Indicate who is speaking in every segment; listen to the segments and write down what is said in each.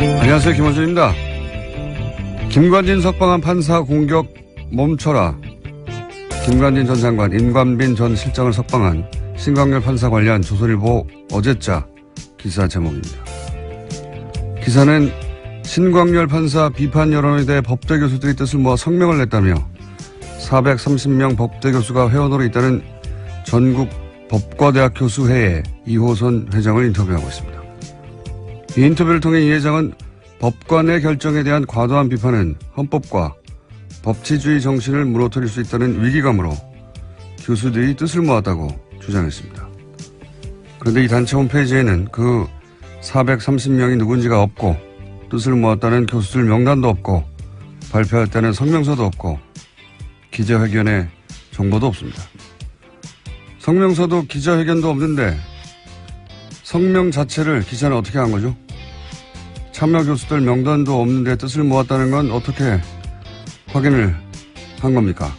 Speaker 1: 안녕하세요. 김원준입니다. 김관진 석방한 판사 공격 멈춰라. 김관진 전 장관, 임관빈 전 실장을 석방한 신광열 판사 관련 조선일보 어제자 기사 제목입니다. 기사는 신광열 판사 비판 여론에 대해 법대 교수들이 뜻을 모아 성명을 냈다며 430명 법대 교수가 회원으로 있다는 전국 법과대학 교수회의 이호선 회장을 인터뷰하고 있습니다. 이 인터뷰를 통해 이 회장은 법관의 결정에 대한 과도한 비판은 헌법과 법치주의 정신을 무너뜨릴 수 있다는 위기감으로 교수들이 뜻을 모았다고 주장했습니다. 그런데 이 단체 홈페이지에는 그 430명이 누군지가 없고 뜻을 모았다는 교수들 명단도 없고 발표했다는 성명서도 없고 기자회견의 정보도 없습니다. 성명서도 기자회견도 없는데 성명 자체를 기자는 어떻게 한 거죠? 참여 교수들 명단도 없는데 뜻을 모았다는 건 어떻게 확인을 한 겁니까?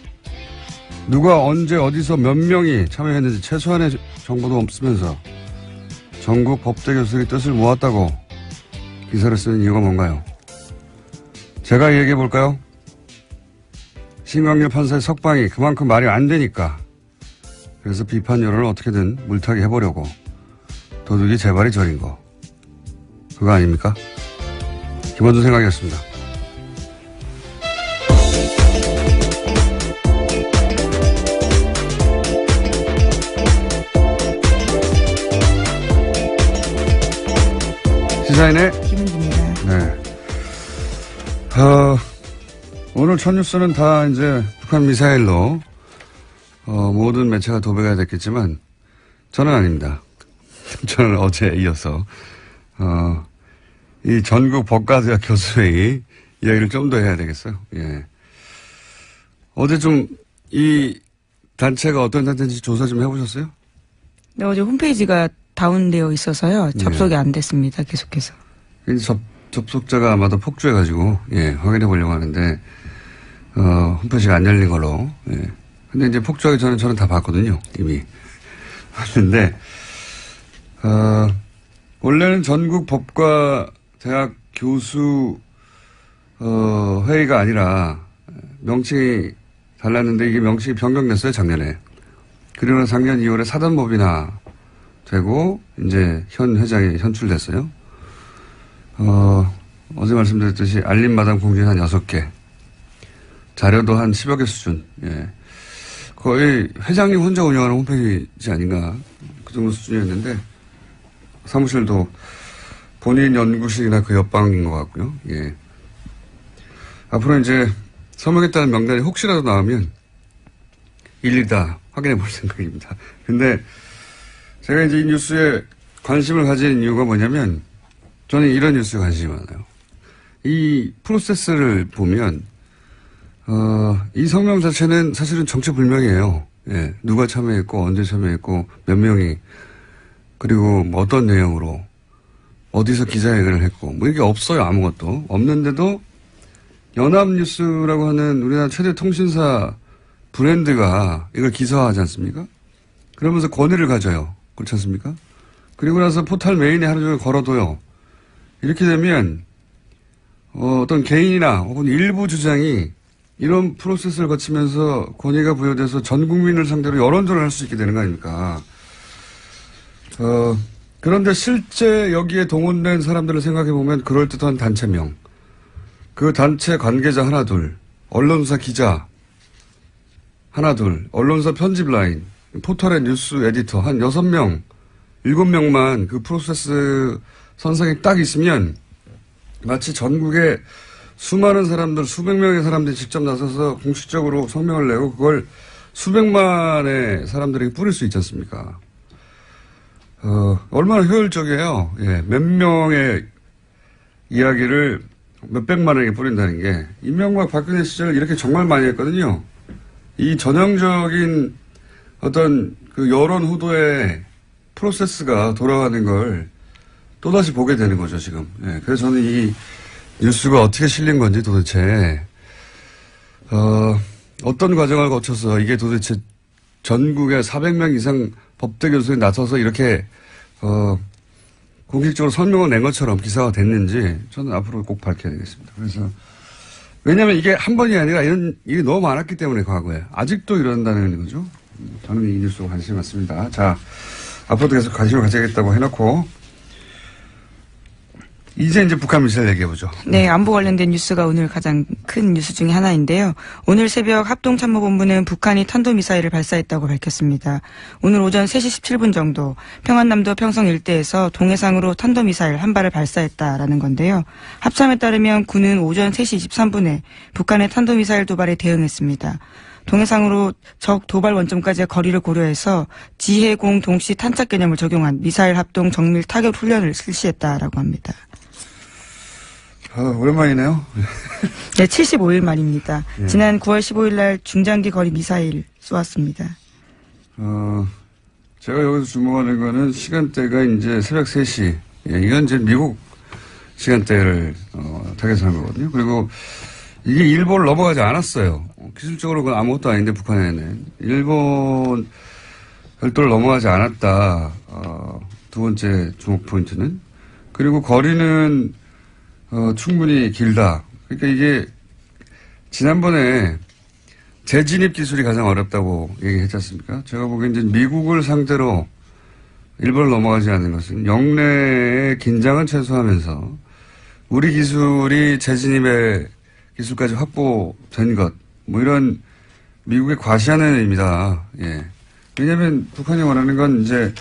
Speaker 1: 누가 언제 어디서 몇 명이 참여했는지 최소한의 정보도 없으면서 전국 법대 교수들이 뜻을 모았다고 기사를 쓰는 이유가 뭔가요? 제가 얘기해 볼까요? 신광열 판사의 석방이 그만큼 말이 안 되니까 그래서 비판 여론을 어떻게든 물타기 해보려고 도둑이 재발이 저린 거 그거 아닙니까? 김원준 생각이었습니다. 시사인의
Speaker 2: 김은주입니다.
Speaker 1: 네. 오늘 첫 뉴스는 다 이제 북한 미사일로 모든 매체가 도배가 됐겠지만 저는 아닙니다. 저는 어제 이어서 이 전국 법과대학 교수회의 이야기를 좀 더 해야 되겠어요. 예. 어제 좀 이 단체가 어떤 단체인지 조사 좀 해보셨어요?
Speaker 2: 네, 어제 홈페이지가 다운되어 있어서요. 접속이 안 됐습니다. 계속해서.
Speaker 1: 접속자가 아마도 폭주해가지고, 예, 확인해 보려고 하는데, 홈페이지가 안 열린 걸로, 예. 근데 이제 폭주하기 전에 저는 다 봤거든요. 이미. 봤는데, 원래는 전국 법과 대학 교수, 회의가 아니라, 명칭이 달랐는데 이게 명칭이 변경됐어요, 작년에. 그리고 작년 2월에 사단법인화 되고, 이제 현 회장이 선출됐어요. 어제 말씀드렸듯이 알림마당 공지는 한 6개. 자료도 한 10여 개 수준. 예. 거의 회장님 혼자 운영하는 홈페이지 아닌가. 그 정도 수준이었는데, 사무실도 본인 연구실이나 그 옆방인 것 같고요. 예. 앞으로 이제 서명했다는 명단이 혹시라도 나오면 일일이 다 확인해 볼 생각입니다. 근데 제가 이제 이 뉴스에 관심을 가진 이유가 뭐냐면 저는 이런 뉴스에 관심이 많아요. 이 프로세스를 보면, 이 성명 자체는 사실은 정체불명이에요. 예. 누가 참여했고, 언제 참여했고, 몇 명이, 그리고 뭐 어떤 내용으로, 어디서 기자회견을 했고, 뭐 이게 없어요. 아무것도. 없는데도 연합뉴스라고 하는 우리나라 최대 통신사 브랜드가 이걸 기사화하지 않습니까? 그러면서 권위를 가져요. 그렇지 않습니까? 그리고 나서 포털 메인에 하루 종일 걸어둬요. 이렇게 되면 어떤 개인이나 혹은 일부 주장이 이런 프로세스를 거치면서 권위가 부여돼서 전 국민을 상대로 여론전을 할 수 있게 되는 거 아닙니까? 그런데 실제 여기에 동원된 사람들을 생각해 보면 그럴듯한 단체명, 그 단체 관계자 하나 둘, 언론사 기자 하나 둘, 언론사 편집 라인, 포털의 뉴스 에디터 한 6명, 7명만 그 프로세스 선상에 딱 있으면 마치 전국에 수많은 사람들, 수백 명의 사람들이 직접 나서서 공식적으로 성명을 내고 그걸 수백만의 사람들에게 뿌릴 수 있지 않습니까? 얼마나 효율적이에요. 예, 몇 명의 이야기를 몇백만에게 뿌린다는 게. 이명박 박근혜 시절 이렇게 정말 많이 했거든요. 이 전형적인 어떤 그 여론 후도의 프로세스가 돌아가는 걸 또다시 보게 되는 거죠, 지금. 예, 그래서 저는 이 뉴스가 어떻게 실린 건지 도대체, 어떤 과정을 거쳐서 이게 도대체 전국에 400명 이상 법대 교수에 나서서 이렇게, 공식적으로 선명을 낸 것처럼 기사가 됐는지 저는 앞으로 꼭 밝혀야 되겠습니다. 그래서 왜냐하면 이게 한 번이 아니라 이런 일이 너무 많았기 때문에 과거에 아직도 이런다는 거죠. 저는 이 뉴스에 관심이 많습니다. 자, 앞으로도 계속 관심을 가져야겠다고 해놓고 이제 북한 미사일 얘기해보죠.
Speaker 2: 네, 안보 관련된 뉴스가 오늘 가장 큰 뉴스 중에 하나인데요. 오늘 새벽 합동참모본부는 북한이 탄도미사일을 발사했다고 밝혔습니다. 오늘 오전 3시 17분 정도 평안남도 평성 일대에서 동해상으로 탄도미사일 한 발을 발사했다라는 건데요. 합참에 따르면 군은 오전 3시 23분에 북한의 탄도미사일 도발에 대응했습니다. 동해상으로 적 도발 원점까지의 거리를 고려해서 지해공 동시 탄착 개념을 적용한 미사일 합동 정밀 타격 훈련을 실시했다라고 합니다.
Speaker 1: 오랜만이네요.
Speaker 2: 네, 75일 만입니다. 예. 지난 9월 15일 날 중장기 거리 미사일 쏘았습니다.
Speaker 1: 제가 여기서 주목하는 거는 시간대가 이제 새벽 3시. 예, 이건 이제 미국 시간대를 타겟한 거거든요. 그리고 이게 일본을 넘어가지 않았어요. 기술적으로 그건 아무것도 아닌데 북한에는. 일본 별도를 넘어가지 않았다. 두 번째 주목 포인트는. 그리고 거리는 충분히 길다. 그러니까 이게 지난번에 재진입 기술이 가장 어렵다고 얘기했지 않습니까? 제가 보기엔 이제 미국을 상대로 일본을 넘어가지 않는 것은 영내의 긴장은 최소화하면서 우리 기술이 재진입의 기술까지 확보된 것, 뭐 이런 미국의 과시하는 의미다. 예. 왜냐하면 북한이 원하는 건 이제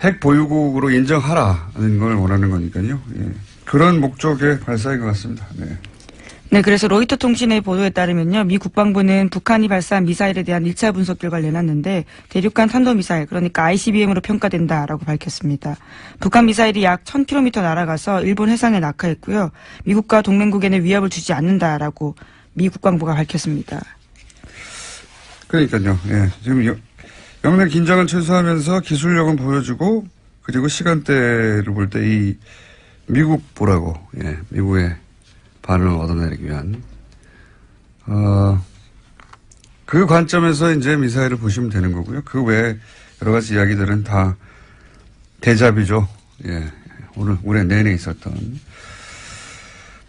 Speaker 1: 핵 보유국으로 인정하라는 걸 원하는 거니까요. 예. 그런 목적의 발사인 것 같습니다. 네.
Speaker 2: 네, 그래서 로이터 통신의 보도에 따르면요. 미 국방부는 북한이 발사한 미사일에 대한 1차 분석 결과를 내놨는데 대륙간 탄도미사일, 그러니까 ICBM으로 평가된다라고 밝혔습니다. 북한 미사일이 약 1000km 날아가서 일본 해상에 낙하했고요. 미국과 동맹국에는 위협을 주지 않는다라고 미 국방부가 밝혔습니다.
Speaker 1: 그러니까요. 예. 지금 영내 긴장을 최소화하면서 기술력은 보여주고 그리고 시간대를 볼 때 이 미국 보라고, 예, 미국의 반응을 얻어내기 위한, 그 관점에서 이제 미사일을 보시면 되는 거고요. 그 외에 여러 가지 이야기들은 다 대잡이죠. 예, 올해 내내 있었던.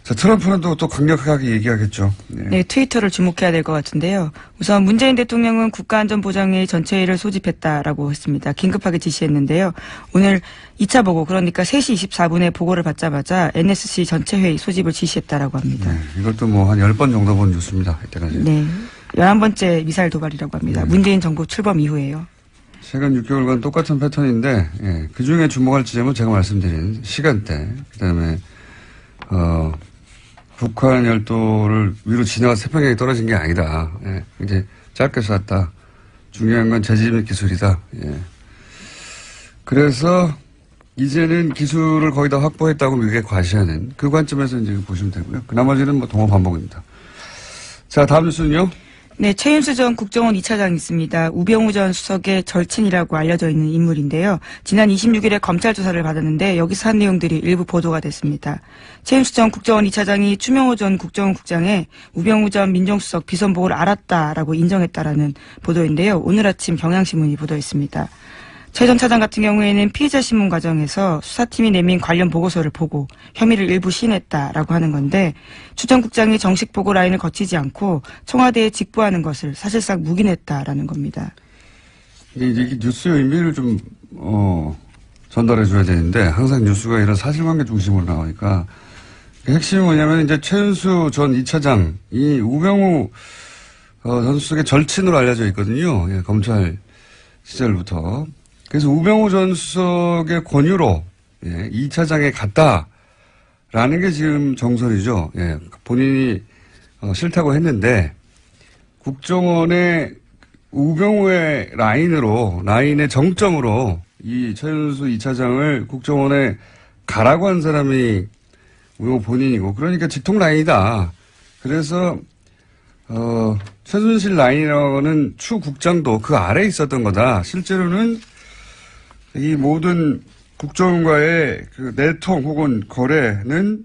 Speaker 1: 자, 트럼프는 또 강력하게 얘기하겠죠. 네.
Speaker 2: 네, 트위터를 주목해야 될 것 같은데요. 우선 문재인 대통령은 국가안전보장회의 전체회의를 소집했다라고 했습니다. 긴급하게 지시했는데요. 오늘 2차 보고, 그러니까 3시 24분에 보고를 받자마자 NSC 전체회의 소집을 지시했다라고 합니다.
Speaker 1: 네, 이것도 뭐 한 10번 정도 본 뉴스입니다. 이때까지.
Speaker 2: 네, 11번째 미사일 도발이라고 합니다. 네. 문재인 정부 출범 이후에요.
Speaker 1: 최근 6개월간 똑같은 패턴인데, 예, 그 중에 주목할 지점은 제가 말씀드린 시간대, 그 다음에, 북한 열도를 위로 지나가 태평양에 떨어진 게 아니다. 예, 이제 짧게 쐈다. 중요한 건 재진입 기술이다. 예. 그래서 이제는 기술을 거의 다 확보했다고 미국에 과시하는 그 관점에서 이제 보시면 되고요. 그 나머지는 뭐 동호 반복입니다. 자, 다음 뉴스는요.
Speaker 2: 네, 최윤수 전 국정원 2차장이 있습니다. 우병우 전 수석의 절친이라고 알려져 있는 인물인데요. 지난 26일에 검찰 조사를 받았는데 여기서 한 내용들이 일부 보도가 됐습니다. 최윤수 전 국정원 2차장이 추명호 전 국정원 국장의 우병우 전 민정수석 비선보고를 알았다라고 인정했다라는 보도인데요. 오늘 아침 경향신문이 보도했습니다. 최 전 차장 같은 경우에는 피의자 신문 과정에서 수사팀이 내민 관련 보고서를 보고 혐의를 일부 시인했다라고 하는 건데 추 전 국장이 정식 보고 라인을 거치지 않고 청와대에 직보하는 것을 사실상 묵인했다라는 겁니다.
Speaker 1: 이게 뉴스의 의미를 좀 전달해 줘야 되는데 항상 뉴스가 이런 사실관계 중심으로 나오니까 핵심이 뭐냐면 이제 최윤수 전 2차장 이 우병우 전 수석의 절친으로 알려져 있거든요. 예, 검찰 시절부터. 그래서 우병우 전 수석의 권유로, 예, 2차장에 갔다라는 게 지금 정설이죠. 예, 본인이 싫다고 했는데 국정원의 우병우의 라인의 정점으로 이 최윤수 2차장을 국정원에 가라고 한 사람이 우병우 본인이고, 그러니까 직통 라인이다. 그래서 최순실 라인이라고는 추 국장도 그 아래에 있었던 거다. 실제로는 이 모든 국정원과의 그 내통 혹은 거래는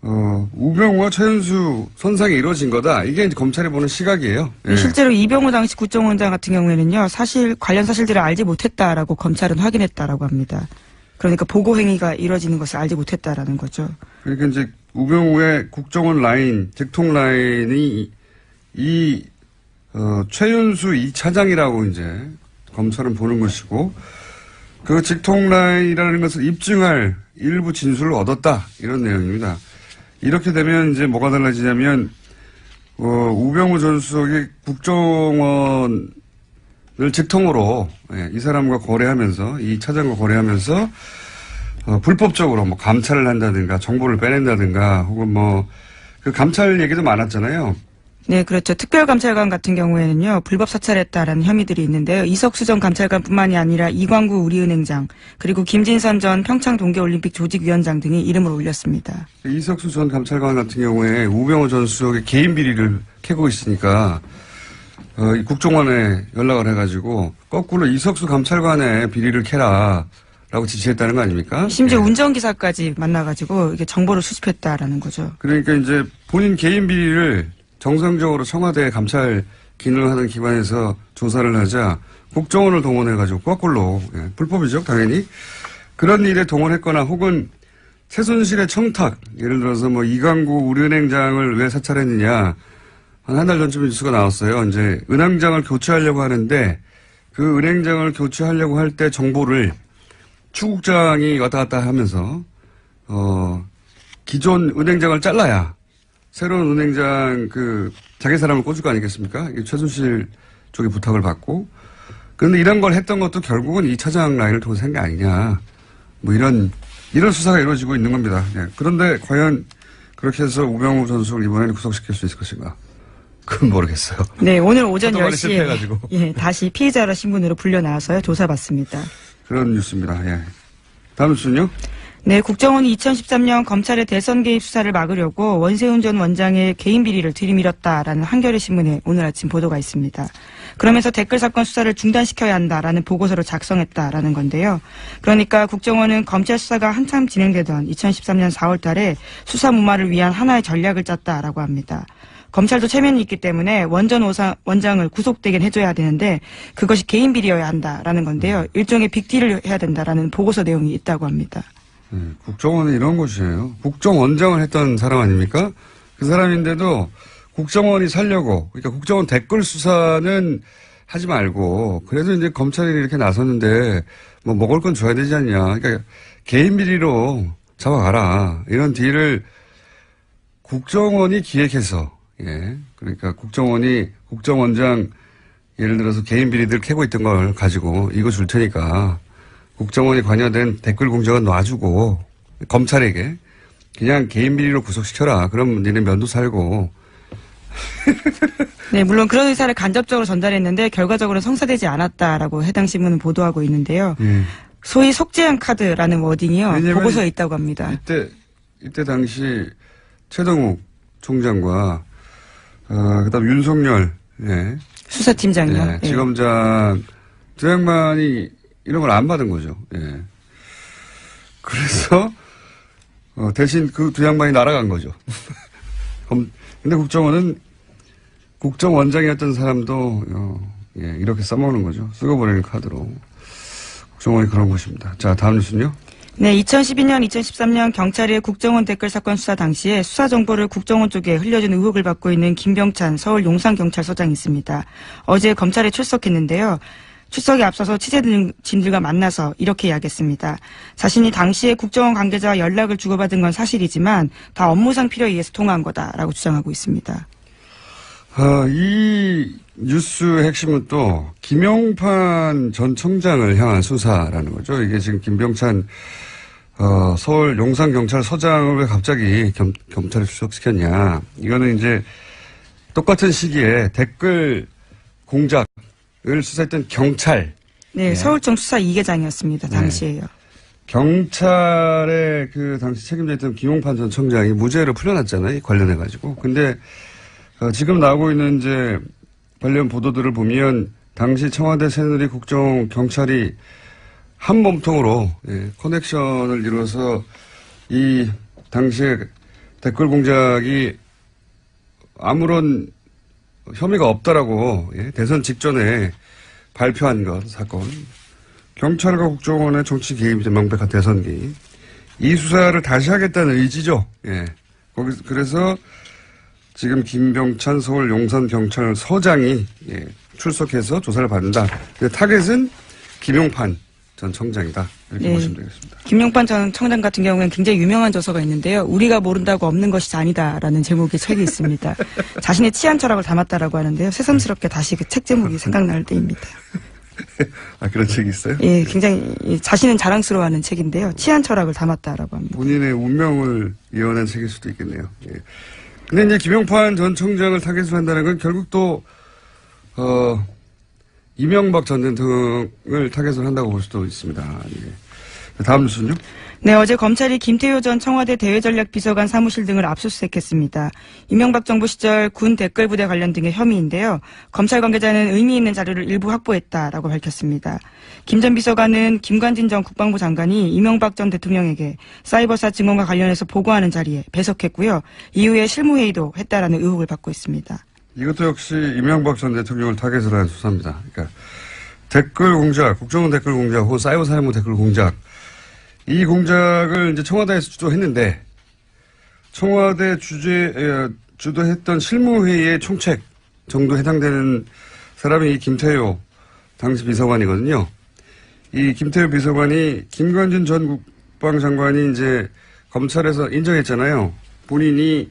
Speaker 1: 우병우와 최윤수 선상에 이루어진 거다. 이게 이제 검찰이 보는 시각이에요. 예.
Speaker 2: 실제로 이병우 당시 국정원장 같은 경우에는요, 관련 사실들을 알지 못했다라고 검찰은 확인했다라고 합니다. 그러니까 보고 행위가 이루어지는 것을 알지 못했다라는 거죠.
Speaker 1: 그러니까 이제 우병우의 국정원 라인, 직통 라인이 최윤수 이 차장이라고 이제 검찰은 보는 것이고 그 직통 라인이라는 것을 입증할 일부 진술을 얻었다 이런 내용입니다. 이렇게 되면 이제 뭐가 달라지냐면 우병우 전 수석이 국정원을 직통으로 이 사람과 거래하면서 이 차장과 거래하면서 불법적으로 뭐 감찰을 한다든가 정보를 빼낸다든가 혹은 뭐 그 감찰 얘기도 많았잖아요.
Speaker 2: 네, 그렇죠. 특별감찰관 같은 경우에는요, 불법 사찰했다라는 혐의들이 있는데요. 이석수 전 감찰관뿐만이 아니라 이광구 우리은행장, 그리고 김진선 전 평창 동계올림픽 조직위원장 등이 이름을 올렸습니다.
Speaker 1: 이석수 전 감찰관 같은 경우에 우병우 전 수석의 개인 비리를 캐고 있으니까 국정원에 연락을 해가지고 거꾸로 이석수 감찰관의 비리를 캐라. 라고 지시했다는 거 아닙니까?
Speaker 2: 심지어 운전기사까지 만나가지고 이게 정보를 수집했다라는 거죠.
Speaker 1: 그러니까 이제 본인 개인 비리를 정상적으로 청와대 감찰 기능을 하는 기관에서 조사를 하자 국정원을 동원해가지고 거꾸로 불법이죠 당연히 그런 일에 동원했거나 혹은 최순실의 청탁 예를 들어서 뭐 이광구 우리은행장을 왜 사찰했느냐 한 달 전쯤에 뉴스가 나왔어요. 이제 은행장을 교체하려고 하는데 그 은행장을 교체하려고 할 때 정보를 추국장이 왔다 갔다 하면서 기존 은행장을 잘라야 새로운 은행장 자기 사람을 꽂을 거 아니겠습니까? 최순실 쪽에 부탁을 받고 그런데 이런 걸 했던 것도 결국은 이 차장 라인을 통해서 한 게 아니냐 뭐 이런 수사가 이루어지고 있는 겁니다. 그런데 과연 그렇게 해서 우병우 전 수석을 이번에는 구속시킬 수 있을 것인가? 그건 모르겠어요.
Speaker 2: 네, 오늘 오전 10시에 다시 피의자라 신분으로 불려 나와서요 조사받습니다.
Speaker 1: 그런 뉴스입니다. 다음 뉴스는요?
Speaker 2: 네, 국정원이 2013년 검찰의 대선 개입 수사를 막으려고 원세훈 전 원장의 개인 비리를 들이밀었다라는 한겨레 신문에 오늘 아침 보도가 있습니다. 그러면서 댓글 사건 수사를 중단시켜야 한다라는 보고서를 작성했다라는 건데요. 그러니까 국정원은 검찰 수사가 한참 진행되던 2013년 4월 달에 수사 무마를 위한 하나의 전략을 짰다라고 합니다. 검찰도 체면이 있기 때문에 원전 원장을 구속되긴 해줘야 되는데 그것이 개인 비리여야 한다라는 건데요. 일종의 빅딜을 해야 된다라는 보고서 내용이 있다고 합니다.
Speaker 1: 국정원은 이런 곳이에요. 국정원장을 했던 사람 아닙니까? 그 사람인데도 국정원이 살려고 그러니까 국정원 댓글 수사는 하지 말고 그래도 이제 검찰이 이렇게 나섰는데 뭐 먹을 건 줘야 되지 않냐. 그러니까 개인 비리로 잡아가라. 이런 딜을 국정원이 기획해서 그러니까 국정원장 예를 들어서 개인 비리들 캐고 있던 걸 가지고 이거 줄 테니까 국정원이 관여된 댓글 공작은 놔주고 검찰에게 그냥 개인 비리로 구속시켜라. 그럼 니네 면도 살고.
Speaker 2: 네, 물론 그런 의사를 간접적으로 전달했는데 결과적으로 성사되지 않았다라고 해당 신문은 보도하고 있는데요. 소위 속죄한 카드라는 워딩이요. 보고서에 있다고 합니다.
Speaker 1: 이때 당시 최동욱 총장과 그다음 윤석열
Speaker 2: 수사팀장이요.
Speaker 1: 지검장 두 양반이 이런 걸 안 받은 거죠. 그래서 대신 그 두 양반이 날아간 거죠. 근데 국정원은 국정원장이었던 사람도 이렇게 써먹는 거죠. 쓰고버리는 카드로. 국정원이 그런 곳입니다. 자, 다음 뉴스는요.
Speaker 2: 네, 2012년, 2013년 경찰의 국정원 댓글 사건 수사 당시에 수사 정보를 국정원 쪽에 흘려준 의혹을 받고 있는 김병찬 서울 용산경찰서장이 있습니다. 어제 검찰에 출석했는데요. 출석에 앞서서 취재진들과 만나서 이렇게 이야기했습니다. 자신이 당시에 국정원 관계자와 연락을 주고받은 건 사실이지만 다 업무상 필요에 의해서 통화한 거다라고 주장하고 있습니다.
Speaker 1: 이 뉴스의 핵심은 또 김용판 전 청장을 향한 수사라는 거죠. 이게 지금 김병찬 서울 용산경찰서장을 왜 갑자기 검찰에 출석시켰냐. 이거는 이제 똑같은 시기에 댓글 공작을 수사했던 경찰.
Speaker 2: 네, 서울청 수사 2계장이었습니다. 당시에요.
Speaker 1: 경찰의 당시 책임자 있던 김용판 전 청장이 무죄로 풀려났잖아요. 관련해가지고. 근데 지금 나오고 있는 이제 관련 보도들을 보면 당시 청와대 새누리 국정 경찰이 한 몸통으로 커넥션을 이루어서 이 당시에 댓글 공작이 아무런 혐의가 없다라고 대선 직전에 발표한 것 사건 경찰과 국정원의 정치 개입이 명백한 대선 개입. 이 수사를 다시 하겠다는 의지죠. 예. 그래서 지금 김병찬 서울 용산경찰서장이 출석해서 조사를 받는다. 타겟은 김용판 전 청장이다. 이렇게 보시면 되겠습니다.
Speaker 2: 김용판 전 청장 같은 경우에는 굉장히 유명한 저서가 있는데요. 우리가 모른다고 없는 것이 아니다라는 제목의 책이 있습니다. 자신의 치안 철학을 담았다라고 하는데요. 새삼스럽게 다시 그 책 제목이 생각날 때입니다.
Speaker 1: 아, 그런 책이 있어요?
Speaker 2: 예, 굉장히 자신은 자랑스러워하는 책인데요. 치안 철학을 담았다라고 합니다.
Speaker 1: 본인의 운명을 예언한 책일 수도 있겠네요. 예. 근데 이제 김용판 전 청장을 타겟으로 한다는 건 결국 또 이명박 전 대통령을 타겟으로 한다고 볼 수도 있습니다. 예. 다음 뉴스는요?
Speaker 2: 네, 어제 검찰이 김태효 전 청와대 대외전략비서관 사무실 등을 압수수색했습니다. 이명박 정부 시절 군 댓글부대 관련 등의 혐의인데요. 검찰 관계자는 의미 있는 자료를 일부 확보했다라고 밝혔습니다. 김 전 비서관은 김관진 전 국방부 장관이 이명박 전 대통령에게 사이버사 증언과 관련해서 보고하는 자리에 배석했고요. 이후에 실무회의도 했다라는 의혹을 받고 있습니다.
Speaker 1: 이것도 역시 이명박 전 대통령을 타겟으로 한 수사입니다. 그러니까 댓글 공작, 국정원 댓글 공작 혹은 사이버 사령부 댓글 공작, 이 공작을 이제 청와대에서 주도했는데 청와대 주도했던 실무회의의 총책 정도 해당되는 사람이 이 김태효 당시 비서관이거든요. 이 김태효 비서관이 김관진 전 국방장관이 이제 검찰에서 인정했잖아요. 본인이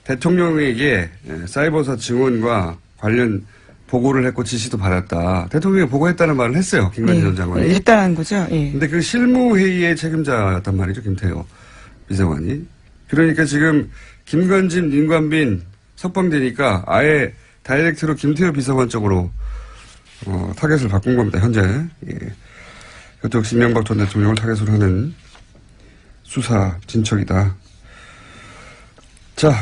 Speaker 1: 대통령에게 사이버사 증언과 관련 보고를 했고 지시도 받았다. 대통령이 보고했다는 말을 했어요. 김관진 전 장관이.
Speaker 2: 했다는 거죠. 예.
Speaker 1: 근데 그 실무회의의 책임자였단 말이죠. 김태효 비서관이. 그러니까 지금 김관진, 임관빈 석방되니까 아예 다이렉트로 김태효 비서관 쪽으로 타겟을 바꾼 겁니다. 현재. 예. 그것도 역시 이명박 전 대통령을 타겟으로 하는 수사 진척이다. 자,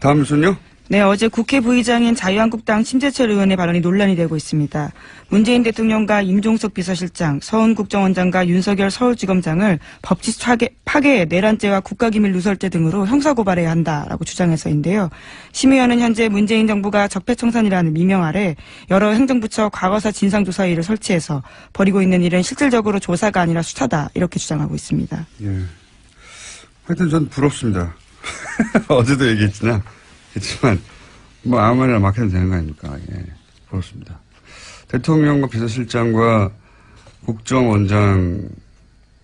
Speaker 1: 다음 뉴스는요?
Speaker 2: 네, 어제 국회 부의장인 자유한국당 심재철 의원의 발언이 논란이 되고 있습니다. 문재인 대통령과 임종석 비서실장, 서훈 국정원장과 윤석열 서울지검장을 법치 파괴, 내란죄와 국가기밀 누설죄 등으로 형사고발해야 한다라고 주장해서인데요. 심 의원은 현재 문재인 정부가 적폐청산이라는 미명 아래 여러 행정부처 과거사 진상조사위를 설치해서 벌이고 있는 일은 실질적으로 조사가 아니라 수사다 이렇게 주장하고 있습니다.
Speaker 1: 예. 하여튼 전 부럽습니다. 어제도 얘기했지만 뭐 아무 말이나 막 해도 되는 거 아닙니까? 예, 그렇습니다. 대통령과 비서실장과 국정원장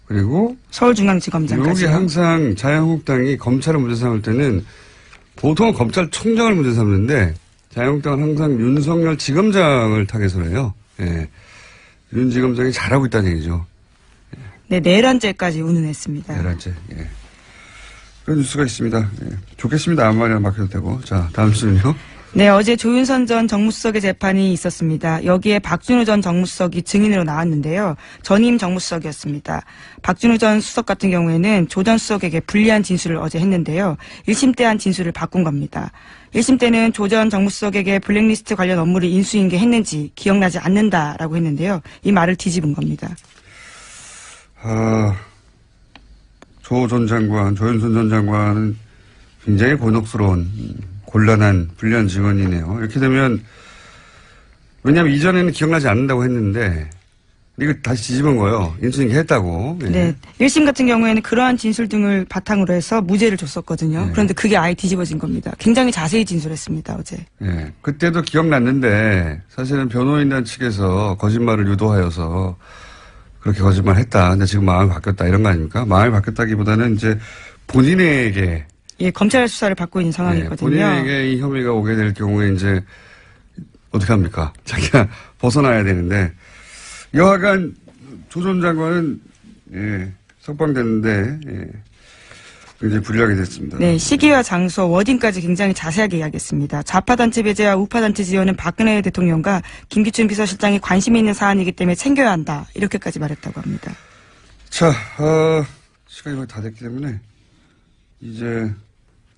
Speaker 1: 그리고
Speaker 2: 서울중앙지검장까지.
Speaker 1: 여기 항상 자유한국당이 검찰을 문제 삼을 때는 보통은 검찰총장을 문제 삼는데 자유한국당은 항상 윤석열 지검장을 타겟으로 해요. 예. 윤 지검장이 잘하고 있다는 얘기죠.
Speaker 2: 네, 내란죄까지 운운했습니다.
Speaker 1: 내란죄. 예. 그런 뉴스가 있습니다. 예. 좋겠습니다. 아무 말이나 막혀도 되고. 자, 다음 뉴스는요.
Speaker 2: 네, 어제 조윤선 전 정무수석의 재판이 있었습니다. 여기에 박준우 전 정무수석이 증인으로 나왔는데요. 전임 정무수석이었습니다. 박준우 전 수석 같은 경우에는 조 전 수석에게 불리한 진술을 어제 했는데요. 1심 때 한 진술을 바꾼 겁니다. 1심 때는 조 전 정무수석에게 블랙리스트 관련 업무를 인수인계했는지 기억나지 않는다라고 했는데요. 이 말을 뒤집은 겁니다.
Speaker 1: 조 전 장관, 조윤선 전 장관은 굉장히 곤혹스러운, 곤란한, 불리한 증언이네요. 이렇게 되면, 왜냐하면 이전에는 기억나지 않는다고 했는데, 이거 다시 뒤집은 거예요. 인수인계 했다고. 예.
Speaker 2: 네. 1심 같은 경우에는 그러한 진술 등을 바탕으로 해서 무죄를 줬었거든요.
Speaker 1: 네.
Speaker 2: 그런데 그게 아예 뒤집어진 겁니다. 굉장히 자세히 진술했습니다, 어제.
Speaker 1: 예. 그때도 기억났는데, 사실은 변호인단 측에서 거짓말을 유도하여서, 그렇게 거짓말 했다. 근데 지금 마음이 바뀌었다. 이런 거 아닙니까? 마음이 바뀌었다기보다는 이제 본인에게.
Speaker 2: 예, 검찰 수사를 받고 있는 상황이거든요.
Speaker 1: 본인에게 이 혐의가 오게 될 경우에 이제 어떻게 합니까? 자기가 벗어나야 되는데. 여하간 조 전 장관은, 석방됐는데, 굉장히 불리하게 됐습니다.
Speaker 2: 네, 시기와 장소, 워딩까지 굉장히 자세하게 이야기했습니다. 좌파단체 배제와 우파단체 지원은 박근혜 대통령과 김기춘 비서실장이 관심이 있는 사안이기 때문에 챙겨야 한다. 이렇게까지 말했다고 합니다.
Speaker 1: 자, 시간이 거의 다 됐기 때문에 이제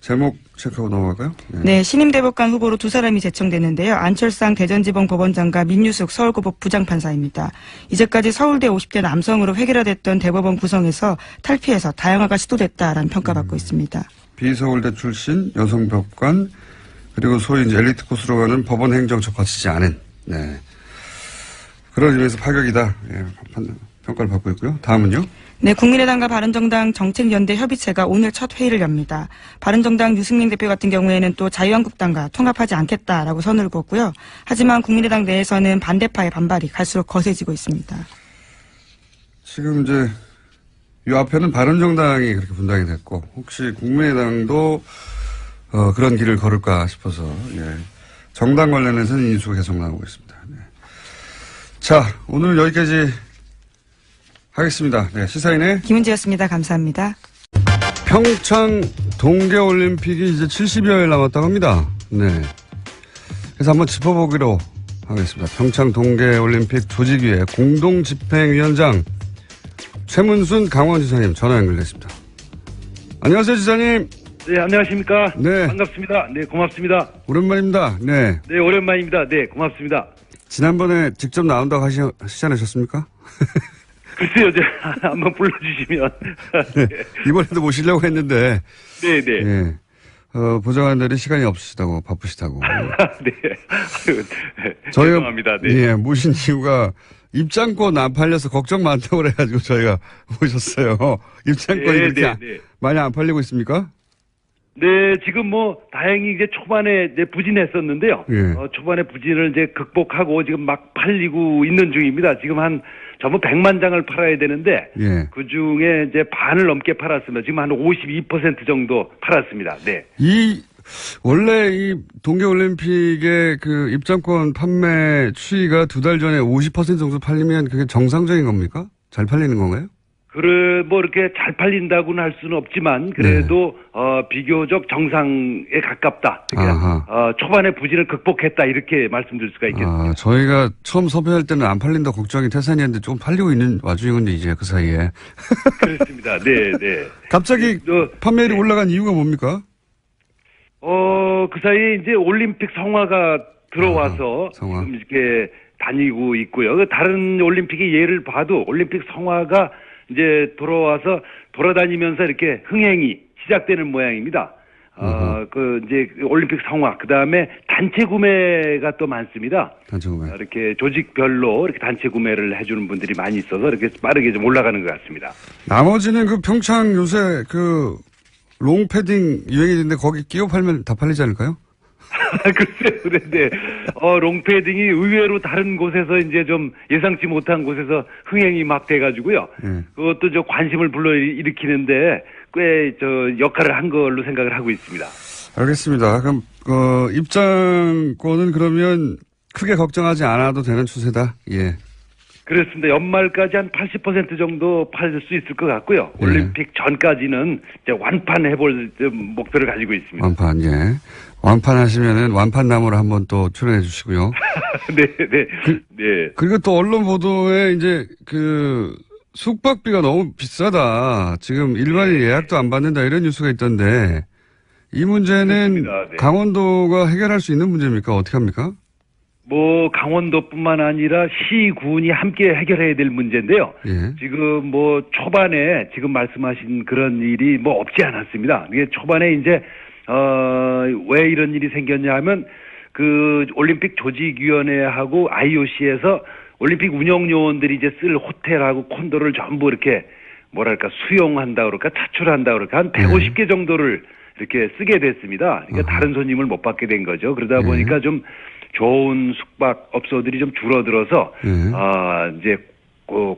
Speaker 1: 제목 체크하고 넘어갈까요?
Speaker 2: 네, 신임 대법관 후보로 두 사람이 제청됐는데요. 안철상 대전지방 법원장과 민유숙 서울고법 부장판사입니다. 이제까지 서울대 50대 남성으로 획일화됐던 대법원 구성에서 탈피해서 다양화가 시도됐다라는 평가받고 있습니다.
Speaker 1: 비서울대 출신 여성 법관 그리고 소위 이제 엘리트 코스로 가는 법원 행정처 거치지 않은. 네. 그런 의미에서 파격이다. 예, 평가를 받고 있고요. 다음은요.
Speaker 2: 네, 국민의당과 바른정당 정책연대 협의체가 오늘 첫 회의를 엽니다. 바른정당 유승민 대표 같은 경우에는 또 자유한국당과 통합하지 않겠다라고 선을 그었고요. 하지만 국민의당 내에서는 반대파의 반발이 갈수록 거세지고 있습니다.
Speaker 1: 지금 이제 이 앞에는 바른정당이 그렇게 분당이 됐고 혹시 국민의당도 그런 길을 걸을까 싶어서 정당 관련해서는 인수가 계속 나오고 있습니다. 네. 자, 오늘 여기까지 하겠습니다. 네, 시사인의
Speaker 2: 김은지였습니다. 감사합니다.
Speaker 1: 평창 동계올림픽이 이제 70여일 남았다고 합니다. 네. 그래서 한번 짚어보기로 하겠습니다. 평창 동계올림픽 조직위의 공동집행위원장 최문순 강원지사님 전화 연결됐습니다. 안녕하세요, 지사님.
Speaker 3: 네, 안녕하십니까.
Speaker 1: 네.
Speaker 3: 반갑습니다. 네, 고맙습니다.
Speaker 1: 오랜만입니다. 네.
Speaker 3: 네, 오랜만입니다. 네, 고맙습니다.
Speaker 1: 지난번에 직접 나온다고 하시지 않으셨습니까?
Speaker 3: 글쎄요, 한번 불러주시면.
Speaker 1: 네. 이번에도 모시려고 했는데.
Speaker 3: 네네.
Speaker 1: 네. 보좌관들이 시간이 없으시다고, 바쁘시다고.
Speaker 3: 네.
Speaker 1: 저희가,
Speaker 3: 죄송합니다. 네.
Speaker 1: 예, 모신 이유가 입장권 안 팔려서 걱정 많다고 그래가지고 저희가 모셨어요. 입장권이
Speaker 3: 네,
Speaker 1: 그렇게
Speaker 3: 네.
Speaker 1: 많이 안 팔리고 있습니까?
Speaker 3: 네, 지금 다행히 이제 초반에 이제 부진했었는데요.
Speaker 1: 예.
Speaker 3: 초반에 부진을 이제 극복하고 지금 막 팔리고 있는 중입니다. 지금 전부 100만 장을 팔아야 되는데.
Speaker 1: 예.
Speaker 3: 그 중에 이제 반을 넘게 팔았습니다. 지금 한 52% 정도 팔았습니다. 네.
Speaker 1: 원래 이 동계올림픽의 그 입장권 판매 추이가 2달 전에 50% 정도 팔리면 그게 정상적인 겁니까? 잘 팔리는 건가요?
Speaker 3: 이렇게 잘 팔린다고는 할 수는 없지만, 그래도, 비교적 정상에 가깝다. 그러니까, 초반에 부진을 극복했다. 이렇게 말씀드릴 수가 있겠습니다.
Speaker 1: 저희가 처음 섭외할 때는 안 팔린다 걱정이 태산이었는데 좀 팔리고 있는 와중이군요, 이제 그 사이에.
Speaker 3: 그렇습니다. 네, 네.
Speaker 1: 갑자기 판매율이 올라간 이유가 뭡니까?
Speaker 3: 그 사이에 이제 올림픽 성화가 들어와서
Speaker 1: 성화.
Speaker 3: 지금 이렇게 다니고 있고요. 다른 올림픽의 예를 봐도 올림픽 성화가 이제 돌아와서 돌아다니면서 이렇게 흥행이 시작되는 모양입니다. 이제 올림픽 성화, 그 다음에 단체 구매가 또 많습니다.
Speaker 1: 단체 구매.
Speaker 3: 이렇게 조직별로 이렇게 단체 구매를 해주는 분들이 많이 있어서 이렇게 빠르게 좀 올라가는 것 같습니다.
Speaker 1: 나머지는 그 평창 요새 롱패딩 유행이는데 거기 끼워 팔면 다 팔리지 않을까요?
Speaker 3: 글쎄요, 그런데, 롱패딩이 의외로 다른 곳에서 이제 좀 예상치 못한 곳에서 흥행이 막 돼가지고요. 그것도 관심을 불러일으키는데 꽤 역할을 한 걸로 생각을 하고 있습니다.
Speaker 1: 알겠습니다. 그럼, 입장권은 그러면 크게 걱정하지 않아도 되는 추세다. 예.
Speaker 3: 그렇습니다. 연말까지 한 80% 정도 팔 수 있을 것 같고요. 올림픽 전까지는 이제 완판해볼 목표를 가지고 있습니다.
Speaker 1: 완판, 예. 완판하시면은 완판나무를 한번 또 출연해 주시고요.
Speaker 3: 네, 네. 네.
Speaker 1: 그리고 또 언론 보도에 이제 숙박비가 너무 비싸다. 지금 일반인 예약도 안 받는다 이런 뉴스가 있던데 이 문제는
Speaker 3: 네.
Speaker 1: 강원도가 해결할 수 있는 문제입니까? 어떻게 합니까?
Speaker 3: 강원도뿐만 아니라 시군이 함께 해결해야 될 문제인데요.
Speaker 1: 예.
Speaker 3: 지금 초반에 지금 말씀하신 그런 일이 없지 않았습니다. 이게 초반에 이제, 왜 이런 일이 생겼냐 하면 올림픽 조직위원회하고 IOC에서 올림픽 운영요원들이 이제 쓸 호텔하고 콘도를 전부 이렇게 수용한다 그럴까 차출한다 그럴까 한 150개 정도를 이렇게 쓰게 됐습니다. 그러니까 다른 손님을 못 받게 된 거죠. 그러다 보니까 좀 좋은 숙박업소들이 좀 줄어들어서, 이제,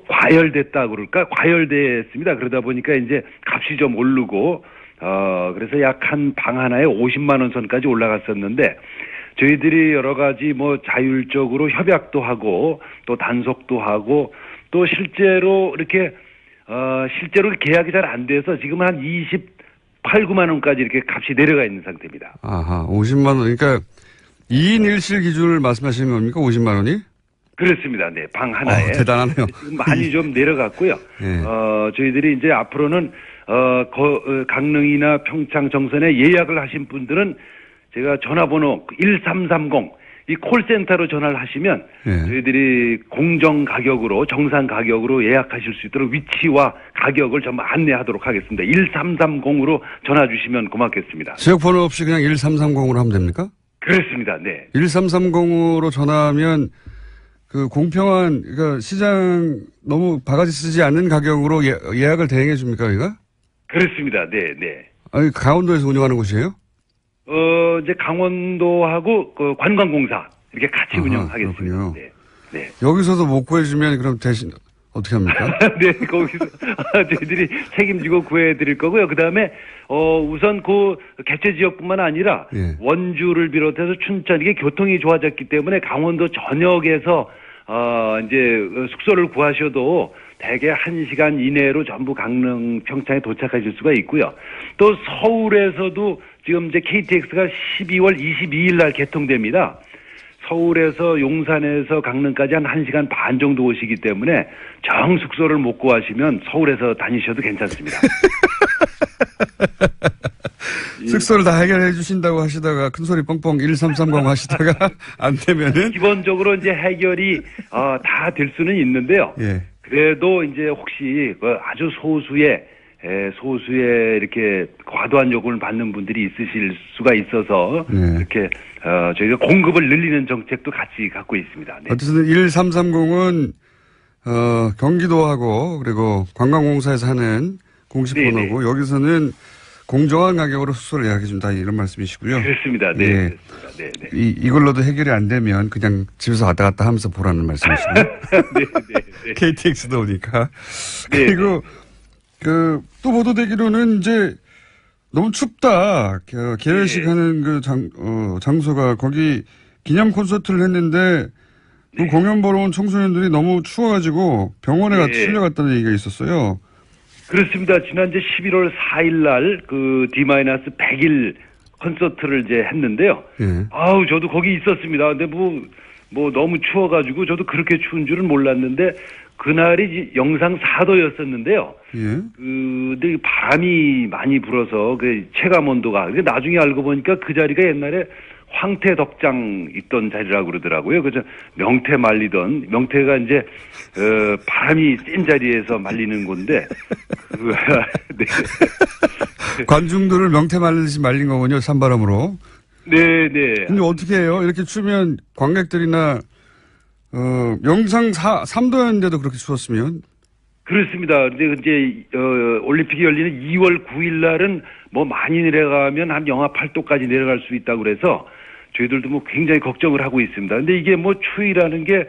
Speaker 3: 과열됐다 그럴까? 과열됐습니다. 그러다 보니까 이제 값이 좀 오르고, 그래서 약 한 방 하나에 50만원 선까지 올라갔었는데, 저희들이 여러 가지 자율적으로 협약도 하고, 또 단속도 하고, 또 실제로 이렇게, 실제로 계약이 잘 안 돼서 지금 한 28, 9만원까지 이렇게 값이 내려가 있는 상태입니다.
Speaker 1: 50만원. 그러니까, 2인 1실 기준을 말씀하시는 겁니까? 50만 원이?
Speaker 3: 그렇습니다. 네. 방 하나에.
Speaker 1: 대단하네요.
Speaker 3: 많이 좀 내려갔고요.
Speaker 1: 네.
Speaker 3: 저희들이 이제 앞으로는, 강릉이나 평창 정선에 예약을 하신 분들은 제가 전화번호 1330, 이 콜센터로 전화를 하시면 저희들이 공정 가격으로, 정상 가격으로 예약하실 수 있도록 위치와 가격을 전부 안내하도록 하겠습니다. 1330으로 전화 주시면 고맙겠습니다.
Speaker 1: 지역번호 없이 그냥 1330으로 하면 됩니까?
Speaker 3: 그렇습니다. 네.
Speaker 1: 1330으로 전화하면 그 공평한, 그러니까 시장 너무 바가지 쓰지 않는 가격으로 예약을 대행해 줍니까, 여기가?
Speaker 3: 그렇습니다. 네, 네.
Speaker 1: 아니, 강원도에서 운영하는 곳이에요?
Speaker 3: 이제 강원도하고 그 관광공사 이렇게 같이
Speaker 1: 아하,
Speaker 3: 운영하겠습니다.
Speaker 1: 그렇군요.
Speaker 3: 네. 네.
Speaker 1: 여기서도 못 구해주면 그럼 대신 어떻게 합니까?
Speaker 3: 네, 거기서 저희들이 책임지고 구해드릴 거고요. 그 다음에 우선 그 개최 지역뿐만 아니라
Speaker 1: 예.
Speaker 3: 원주를 비롯해서 춘천 이게 교통이 좋아졌기 때문에 강원도 전역에서 이제 숙소를 구하셔도 대개 1시간 이내로 전부 강릉 평창에 도착하실 수가 있고요. 또 서울에서도 지금 이제 KTX가 12월 22일 날 개통됩니다. 서울에서 용산에서 강릉까지 한 1시간 반 정도 오시기 때문에 정 숙소를 못 구하시면 서울에서 다니셔도 괜찮습니다.
Speaker 1: 숙소를 다 해결해 주신다고 하시다가 큰소리 뻥뻥 1330 하시다가 안 되면은
Speaker 3: 기본적으로 이제 해결이 다 될 수는 있는데요.
Speaker 1: 예.
Speaker 3: 그래도 이제 혹시 그 아주 소수의 이렇게 과도한 요금을 받는 분들이 있으실 수가 있어서
Speaker 1: 네.
Speaker 3: 이렇게 저희가 공급을 늘리는 정책도 같이 갖고 있습니다. 네.
Speaker 1: 어쨌든 1330은 경기도하고 그리고 관광공사에서 하는 공식
Speaker 3: 네네.
Speaker 1: 번호고 여기서는 공정한 가격으로 숙소를 예약해 준다 이런 말씀이시고요.
Speaker 3: 그렇습니다. 네.
Speaker 1: 예.
Speaker 3: 그렇습니다. 네, 네.
Speaker 1: 이걸로도 해결이 안 되면 그냥 집에서 왔다 갔다 하면서 보라는 말씀이시고요.
Speaker 3: 네, 네, 네.
Speaker 1: KTX도 오니까.
Speaker 3: 네,
Speaker 1: 그리고 또 보도되기로는 이제 너무 춥다. 개회식
Speaker 3: 네.
Speaker 1: 하는 그 장소가 거기 기념 콘서트를 했는데 그
Speaker 3: 네.
Speaker 1: 공연 보러 온 청소년들이 너무 추워가지고 병원에
Speaker 3: 네.
Speaker 1: 실려갔다는 얘기가 있었어요.
Speaker 3: 그렇습니다. 지난 이제 11월 4일 날 그 D-100일 콘서트를 이제 했는데요.
Speaker 1: 예.
Speaker 3: 아우, 저도 거기 있었습니다. 근데 뭐 너무 추워가지고 저도 그렇게 추운 줄은 몰랐는데 그날이 영상 4도였었는데요.
Speaker 1: 예.
Speaker 3: 근데 바람이 많이 불어서 그 체감 온도가 나중에 알고 보니까 그 자리가 옛날에 황태 덕장 있던 자리라고 그러더라고요. 그래서 명태가 이제 바람이 센 자리에서 말리는 건데 네.
Speaker 1: 관중들을 명태 말리듯이 말린 거군요. 산바람으로.
Speaker 3: 네, 네.
Speaker 1: 근데 어떻게 해요? 이렇게 추면 관객들이나 영상 3도였는데도 그렇게 추웠으면?
Speaker 3: 그렇습니다. 근데 이제 올림픽이 열리는 2월 9일 날은 뭐 많이 내려가면 한 영하 8도까지 내려갈 수 있다고 그래서 저희들도 뭐 굉장히 걱정을 하고 있습니다. 근데 이게 뭐 추위라는 게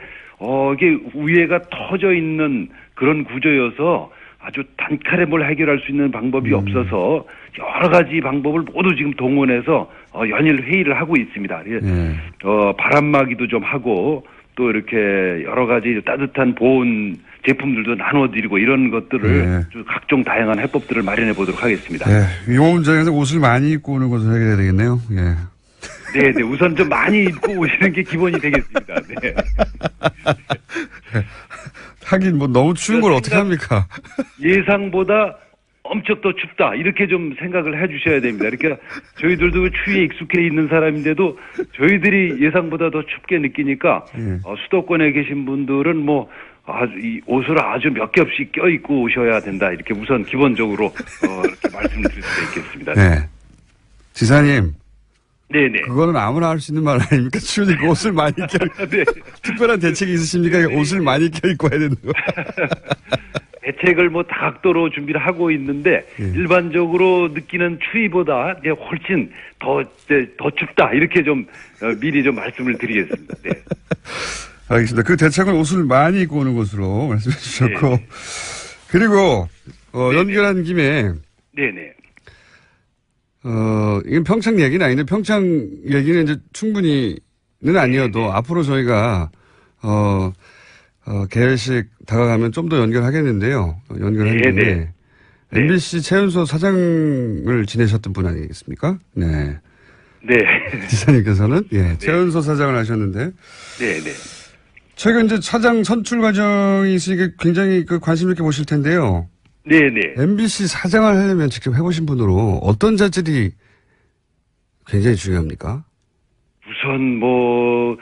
Speaker 3: 이게 위에가 터져 있는 그런 구조여서 아주 단칼에 뭘 해결할 수 있는 방법이 없어서 여러 가지 방법을 모두 지금 동원해서 연일 회의를 하고 있습니다. 바람막이도 좀 하고 또 이렇게 여러 가지 따뜻한 보온 제품들도 나눠드리고 이런 것들을 각종 다양한 해법들을 마련해 보도록 하겠습니다.
Speaker 1: 네, 위험장에서 옷을 많이 입고 오는 것을 해결해야 되겠네요. 예.
Speaker 3: 네, 네. 우선 좀 많이 입고 오시는 게 기본이 되겠습니다. 네.
Speaker 1: 하긴 뭐 너무 추운 걸 어떻게 합니까?
Speaker 3: 예상보다 엄청 더 춥다 이렇게 좀 생각을 해주셔야 됩니다. 그러니까 저희들도 추위에 익숙해 있는 사람인데도 저희들이 예상보다 더 춥게 느끼니까 수도권에 계신 분들은 뭐 이 옷을 아주 몇 겹씩 껴입고 오셔야 된다 이렇게 우선 기본적으로 이렇게 말씀을 드릴 수가 있겠습니다.
Speaker 1: 네, 지사님.
Speaker 3: 네네.
Speaker 1: 그거는 아무나 할 수 있는 말 아닙니까? 추우니까 옷을 많이 껴.
Speaker 3: 네.
Speaker 1: 특별한 대책이 있으십니까? 옷을 많이 껴입고 해야 되는 거.
Speaker 3: 대책을 뭐 다각도로 준비를 하고 있는데 일반적으로 느끼는 추위보다 이제 훨씬 더 춥다 이렇게 좀 미리 좀 말씀을 드리겠습니다. 네.
Speaker 1: 알겠습니다. 그 대책은 옷을 많이 입고 오는 것으로 말씀해 주셨고 그리고 연결한 김에
Speaker 3: 네네.
Speaker 1: 이건 평창 얘기는 아닌데 평창 얘기는 이제 충분히는 아니어도 앞으로 저희가 개회식 다가가면 좀 더 연결하겠는데요. 연결한 김에 MBC 최연소 사장을 지내셨던 분 아니겠습니까? 네.
Speaker 3: 네.
Speaker 1: 지사님께서는 최연소 사장을 하셨는데
Speaker 3: 네네.
Speaker 1: 최근 이제 사장 선출 과정이 있으니까 굉장히 관심 있게 보실 텐데요.
Speaker 3: 네네.
Speaker 1: MBC 사장을 하려면 직접 해보신 분으로 어떤 자질이 굉장히 중요합니까?
Speaker 3: 우선 뭐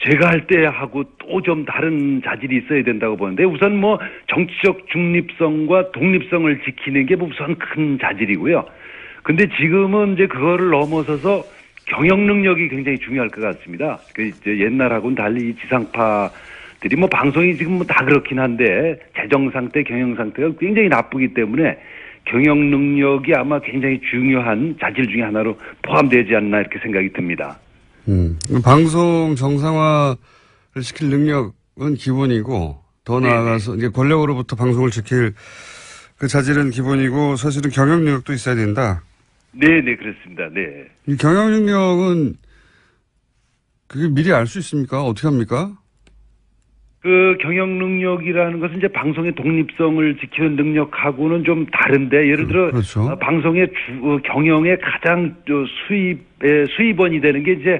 Speaker 3: 제가 할 때 하고 또 좀 다른 자질이 있어야 된다고 보는데 우선 뭐 정치적 중립성과 독립성을 지키는 게 우선 큰 자질이고요. 근데 지금은 이제 그거를 넘어서서 경영 능력이 굉장히 중요할 것 같습니다. 그 이제 옛날하고는 달리 이 지상파 분들이 뭐 방송이 지금 뭐 다 그렇긴 한데 재정 상태, 경영 상태가 굉장히 나쁘기 때문에 경영 능력이 아마 굉장히 중요한 자질 중에 하나로 포함되지 않나 이렇게 생각이 듭니다.
Speaker 1: 방송 정상화를 시킬 능력은 기본이고 더 나아가서 이제 권력으로부터 방송을 지킬 그 자질은 기본이고 사실은 경영 능력도 있어야 된다.
Speaker 3: 네, 그렇습니다. 네.
Speaker 1: 이 경영 능력은 그게 미리 알 수 있습니까? 어떻게 합니까?
Speaker 3: 그 경영 능력이라는 것은 이제 방송의 독립성을 지키는 능력하고는 좀 다른데 예를 들어
Speaker 1: 그렇죠.
Speaker 3: 방송의 경영의 가장 수입원이 되는 게 이제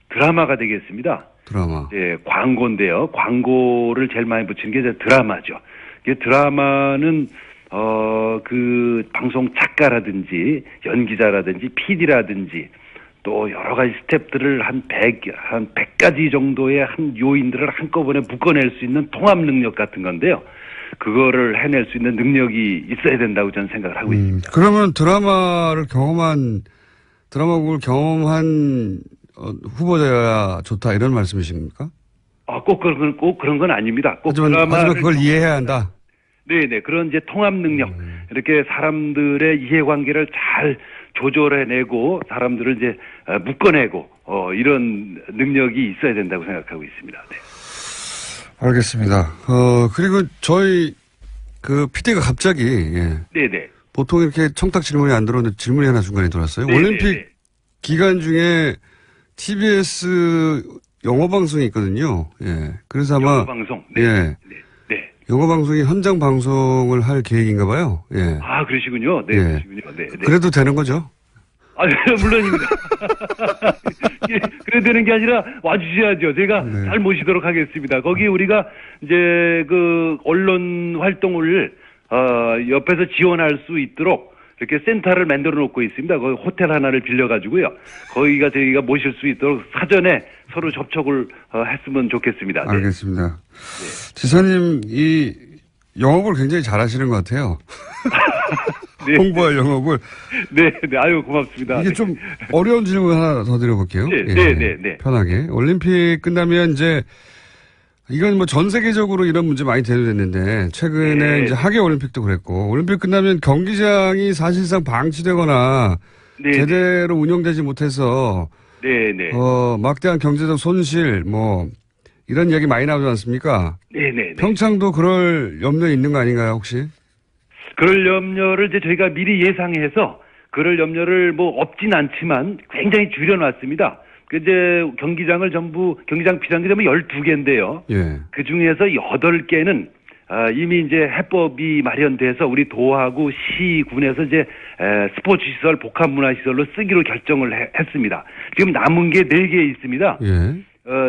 Speaker 3: 드라마가 되겠습니다.
Speaker 1: 드라마.
Speaker 3: 예, 광고인데요. 광고를 제일 많이 붙이는 게 이제 드라마죠. 이게 드라마는 그 방송 작가라든지 연기자라든지 PD라든지 또 여러 가지 스텝들을 한 100가지 정도의 한 요인들을 한꺼번에 묶어낼 수 있는 통합 능력 같은 건데요. 그거를 해낼 수 있는 능력이 있어야 된다고 저는 생각을 하고 있습니다.
Speaker 1: 그러면 드라마국을 경험한 후보자야 좋다 이런 말씀이십니까?
Speaker 3: 꼭 그런 건 아닙니다. 꼭
Speaker 1: 하지만 그걸 이해해야 한다.
Speaker 3: 네네. 그런 이제 통합 능력. 이렇게 사람들의 이해관계를 잘 조절해내고 사람들을 이제 묶어내고 이런 능력이 있어야 된다고 생각하고 있습니다. 네.
Speaker 1: 알겠습니다. 그리고 저희 그 PD가 갑자기
Speaker 3: 네네.
Speaker 1: 보통 이렇게 청탁 질문이 안 들어오는데 질문이 하나 중간에 들어왔어요.
Speaker 3: 네네네.
Speaker 1: 올림픽 기간 중에 TBS 영어 방송이 있거든요. 예. 그래서 아마
Speaker 3: 영어 방송. 네.
Speaker 1: 네. 영어 방송이 현장 방송을 할 계획인가 봐요. 예.
Speaker 3: 아, 그러시군요. 네, 그러시군요. 네.
Speaker 1: 그래도 되는 거죠?
Speaker 3: 아, 네, 물론입니다. 그래 되는 게 아니라 와주셔야죠. 제가 잘 모시도록 하겠습니다. 거기 우리가 이제 그 언론 활동을 옆에서 지원할 수 있도록 이렇게 센터를 만들어 놓고 있습니다. 거기 호텔 하나를 빌려가지고요. 거기가 저희가 모실 수 있도록 사전에 서로 접촉을 했으면 좋겠습니다. 네.
Speaker 1: 알겠습니다. 네. 지사님, 이 영업을 굉장히 잘하시는 것 같아요.
Speaker 3: 네.
Speaker 1: 홍보할 영업을.
Speaker 3: 네. 아유, 고맙습니다.
Speaker 1: 이게 좀 어려운 질문 하나 더 드려볼게요.
Speaker 3: 네.
Speaker 1: 편하게. 올림픽 끝나면 이제 이건 뭐 전 세계적으로 이런 문제 많이 대두됐는데 최근에 이제 하계 올림픽도 그랬고 올림픽 끝나면 경기장이 사실상 방치되거나 제대로 운영되지 못해서 막대한 경제적 손실 뭐 이런 이야기 많이 나오지 않습니까?
Speaker 3: 네.
Speaker 1: 평창도 그럴 염려에 있는 거 아닌가요, 혹시?
Speaker 3: 그럴 염려를 이제 저희가 미리 예상해서 그럴 염려를 뭐 없진 않지만 굉장히 줄여놨습니다. 이제 경기장 비상기점은 12개인데요.
Speaker 1: 예.
Speaker 3: 그 중에서 8개는 이미 이제 해법이 마련돼서 우리 도하고 시군에서 이제 스포츠 시설, 복합 문화 시설로 쓰기로 결정을 했습니다. 지금 남은 게 4개 있습니다.
Speaker 1: 예.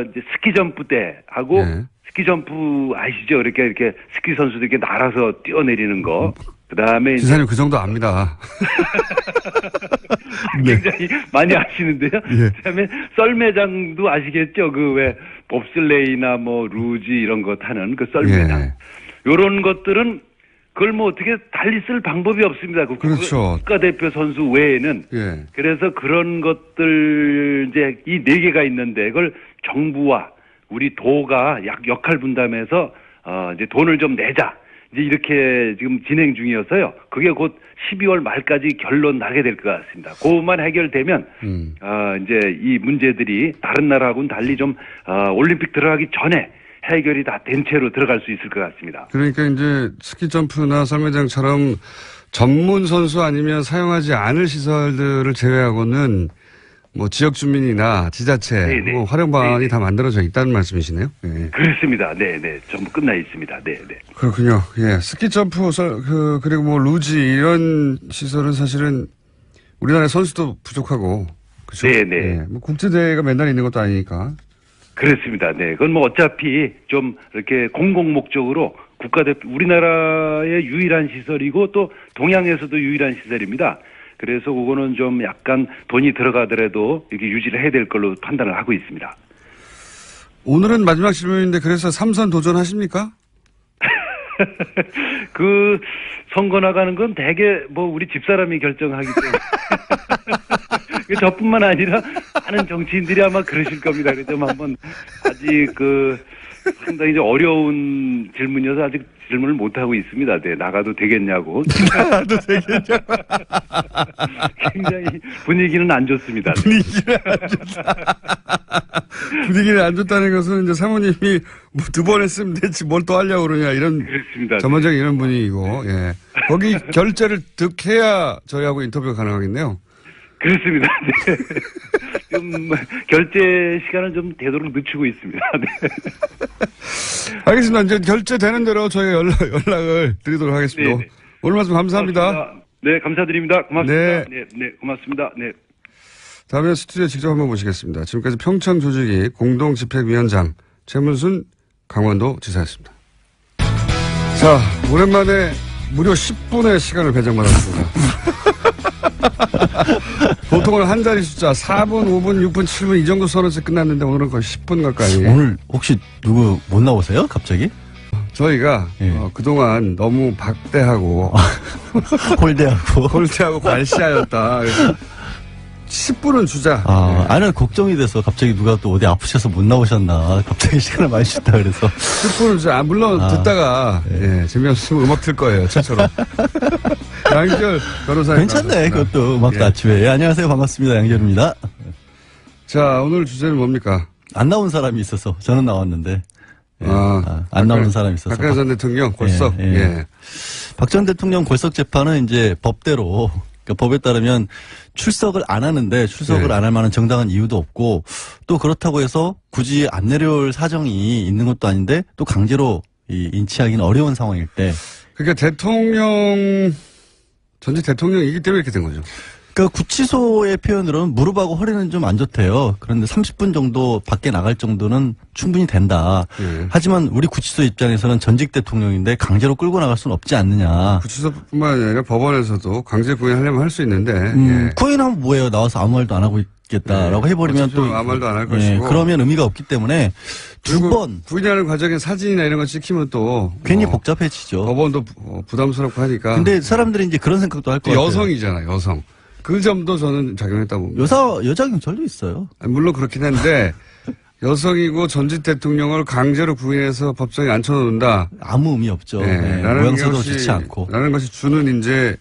Speaker 3: 이제 스키 점프 때하고 스키 점프 아시죠? 이렇게 스키 선수들 이렇게 날아서 뛰어내리는 거. 그다음에
Speaker 1: 지사님 그 정도 압니다.
Speaker 3: 굉장히 많이 아시는데요. 그다음에 썰매장도 아시겠죠? 그 왜 봅슬레이나 뭐 루지 이런 거 타는 그 썰매장. 요런 것들은 그걸 뭐 어떻게 달리 쓸 방법이 없습니다.
Speaker 1: 그렇죠.
Speaker 3: 국가대표 선수 외에는. 그래서 그런 것들 이제 이 4개가 있는데 그걸 정부와 우리 도가 역할 분담해서 이제 돈을 좀 내자. 이제 이렇게 지금 진행 중이어서요. 그게 곧 12월 말까지 결론 나게 될 것 같습니다. 그것만 해결되면 이제 이 문제들이 다른 나라하고는 달리 좀 올림픽 들어가기 전에 해결이 다 된 채로 들어갈 수 있을 것 같습니다.
Speaker 1: 그러니까 이제 스키 점프나 썰매장처럼 전문 선수 아니면 사용하지 않을 시설들을 제외하고는 뭐 지역 주민이나 지자체 뭐 활용 방안이 다 만들어져 있다는 말씀이시네요. 네.
Speaker 3: 그렇습니다. 네. 전부 끝나 있습니다. 네.
Speaker 1: 그렇군요. 예. 스키 점프 그리고 뭐 루지 이런 시설은 사실은 우리나라 선수도 부족하고 그렇죠? 네. 뭐 국제 대회가 맨날 있는 것도 아니니까.
Speaker 3: 그렇습니다. 네. 그건 뭐 어차피 좀 이렇게 공공 목적으로 국가대표 우리나라의 유일한 시설이고 또 동양에서도 유일한 시설입니다. 그래서 그거는 좀 약간 돈이 들어가더라도 이렇게 유지를 해야 될 걸로 판단을 하고 있습니다.
Speaker 1: 오늘은 마지막 질문인데 그래서 3선 도전하십니까?
Speaker 3: 그 선거 나가는 건 대개 뭐 우리 집사람이 결정하기 때문에 저뿐만 아니라 많은 정치인들이 아마 그러실 겁니다. 그래서 한번 아직 상당히 이제 어려운 질문이어서 아직 질문을 못 하고 있습니다. 네, 나가도 되겠냐고.
Speaker 1: 나도 되겠냐.
Speaker 3: 굉장히 분위기는 안 좋습니다. 네.
Speaker 1: 분위기를 안 좋다는 것은 이제 사모님이 뭐 2번 했으면 됐지 뭘 또 하려고 그러냐 이런
Speaker 3: 그렇습니다.
Speaker 1: 전반적인 이런 분위기고, 예. 거기 결제를 득해야 저희하고 인터뷰가 가능하겠네요.
Speaker 3: 그렇습니다. 네. 좀 결제 시간을 좀 되도록 늦추고 있습니다. 네.
Speaker 1: 알겠습니다. 이제 결제되는 대로 저희가 연락을 드리도록 하겠습니다.
Speaker 3: 네네.
Speaker 1: 오늘 말씀 감사합니다.
Speaker 3: 고맙습니다. 네, 감사드립니다. 고맙습니다.
Speaker 1: 네.
Speaker 3: 네, 고맙습니다. 네.
Speaker 1: 다음에 스튜디오에 직접 한번 모시겠습니다. 지금까지 평창조직위 공동집행위원장 최문순 강원도 지사였습니다. 자, 오랜만에 무려 10분의 시간을 배정받았습니다. 보통은 한 자리 숫자 4분, 5분, 6분, 7분 이 정도 선에서 끝났는데 오늘은 거의 10분 가까이.
Speaker 4: 오늘 혹시 누구 못 나오세요? 갑자기?
Speaker 1: 저희가
Speaker 4: 예.
Speaker 1: 그동안 너무 박대하고
Speaker 4: 홀대하고.
Speaker 1: 홀대하고 발시하였다. 그래서 10분은 주자.
Speaker 4: 아니, 걱정이 돼서 갑자기 누가 또 어디 아프셔서 못 나오셨나. 갑자기 시간을 많이 주셨다 그래서.
Speaker 1: 10분은 주자. 물론 듣다가 예, 재미없으면 음악 틀 거예요. 최초로. 양결 변호사님.
Speaker 4: 괜찮네. 그것도 음악도
Speaker 1: 예.
Speaker 4: 아침에. 예, 안녕하세요. 반갑습니다. 양재입니다.
Speaker 1: 자, 오늘 주제는 뭡니까?
Speaker 4: 안 나온 사람이 있어서 저는 나왔는데. 예, 안
Speaker 1: 박근-
Speaker 4: 나오는 사람이 있어서.
Speaker 1: 박근혜 전 대통령 골석.
Speaker 4: 예, 예.
Speaker 1: 예.
Speaker 4: 박 전 대통령 골석 재판은 이제 법대로, 그러니까 법에 따르면 출석을 안 하는데 출석을
Speaker 1: 네.
Speaker 4: 안 할 만한 정당한 이유도 없고 또 그렇다고 해서 굳이 안 내려올 사정이 있는 것도 아닌데 또 강제로 인치하기는 어려운 상황일 때.
Speaker 1: 그러니까 전직 대통령이기 때문에 이렇게 된 거죠.
Speaker 4: 그러니까 구치소의 표현으로는 무릎하고 허리는 좀 안 좋대요. 그런데 30분 정도 밖에 나갈 정도는 충분히 된다.
Speaker 1: 예.
Speaker 4: 하지만 우리 구치소 입장에서는 전직 대통령인데 강제로 끌고 나갈 수는 없지 않느냐.
Speaker 1: 구치소뿐만 아니라 법원에서도 강제 구인하려면 할 수 있는데. 예.
Speaker 4: 구인하면 뭐예요? 나와서 아무 말도 안 하고 있겠다라고 해버리면
Speaker 1: 어차피
Speaker 4: 또
Speaker 1: 아무 말도 안할 것이고.
Speaker 4: 그러면 의미가 없기 때문에 두
Speaker 1: 그리고
Speaker 4: 번
Speaker 1: 구인하는 과정에 사진이나 이런 거 찍히면 또
Speaker 4: 괜히
Speaker 1: 뭐
Speaker 4: 복잡해지죠.
Speaker 1: 법원도 부담스럽고 하니까.
Speaker 4: 근데 사람들이 이제 그런 생각도 할 것
Speaker 1: 또
Speaker 4: 같아요.
Speaker 1: 여성이잖아요, 여성. 그 점도 저는 작용했다고 봅니다.
Speaker 4: 여자 경찰도 있어요.
Speaker 1: 물론 그렇긴 한데 여성이고 전직 대통령을 강제로 구인해서 법정에 앉혀놓는다.
Speaker 4: 아무 의미 없죠. 네,
Speaker 1: 라는
Speaker 4: 모양새도
Speaker 1: 것이,
Speaker 4: 좋지 않고.
Speaker 1: 라는 것이 주는 이제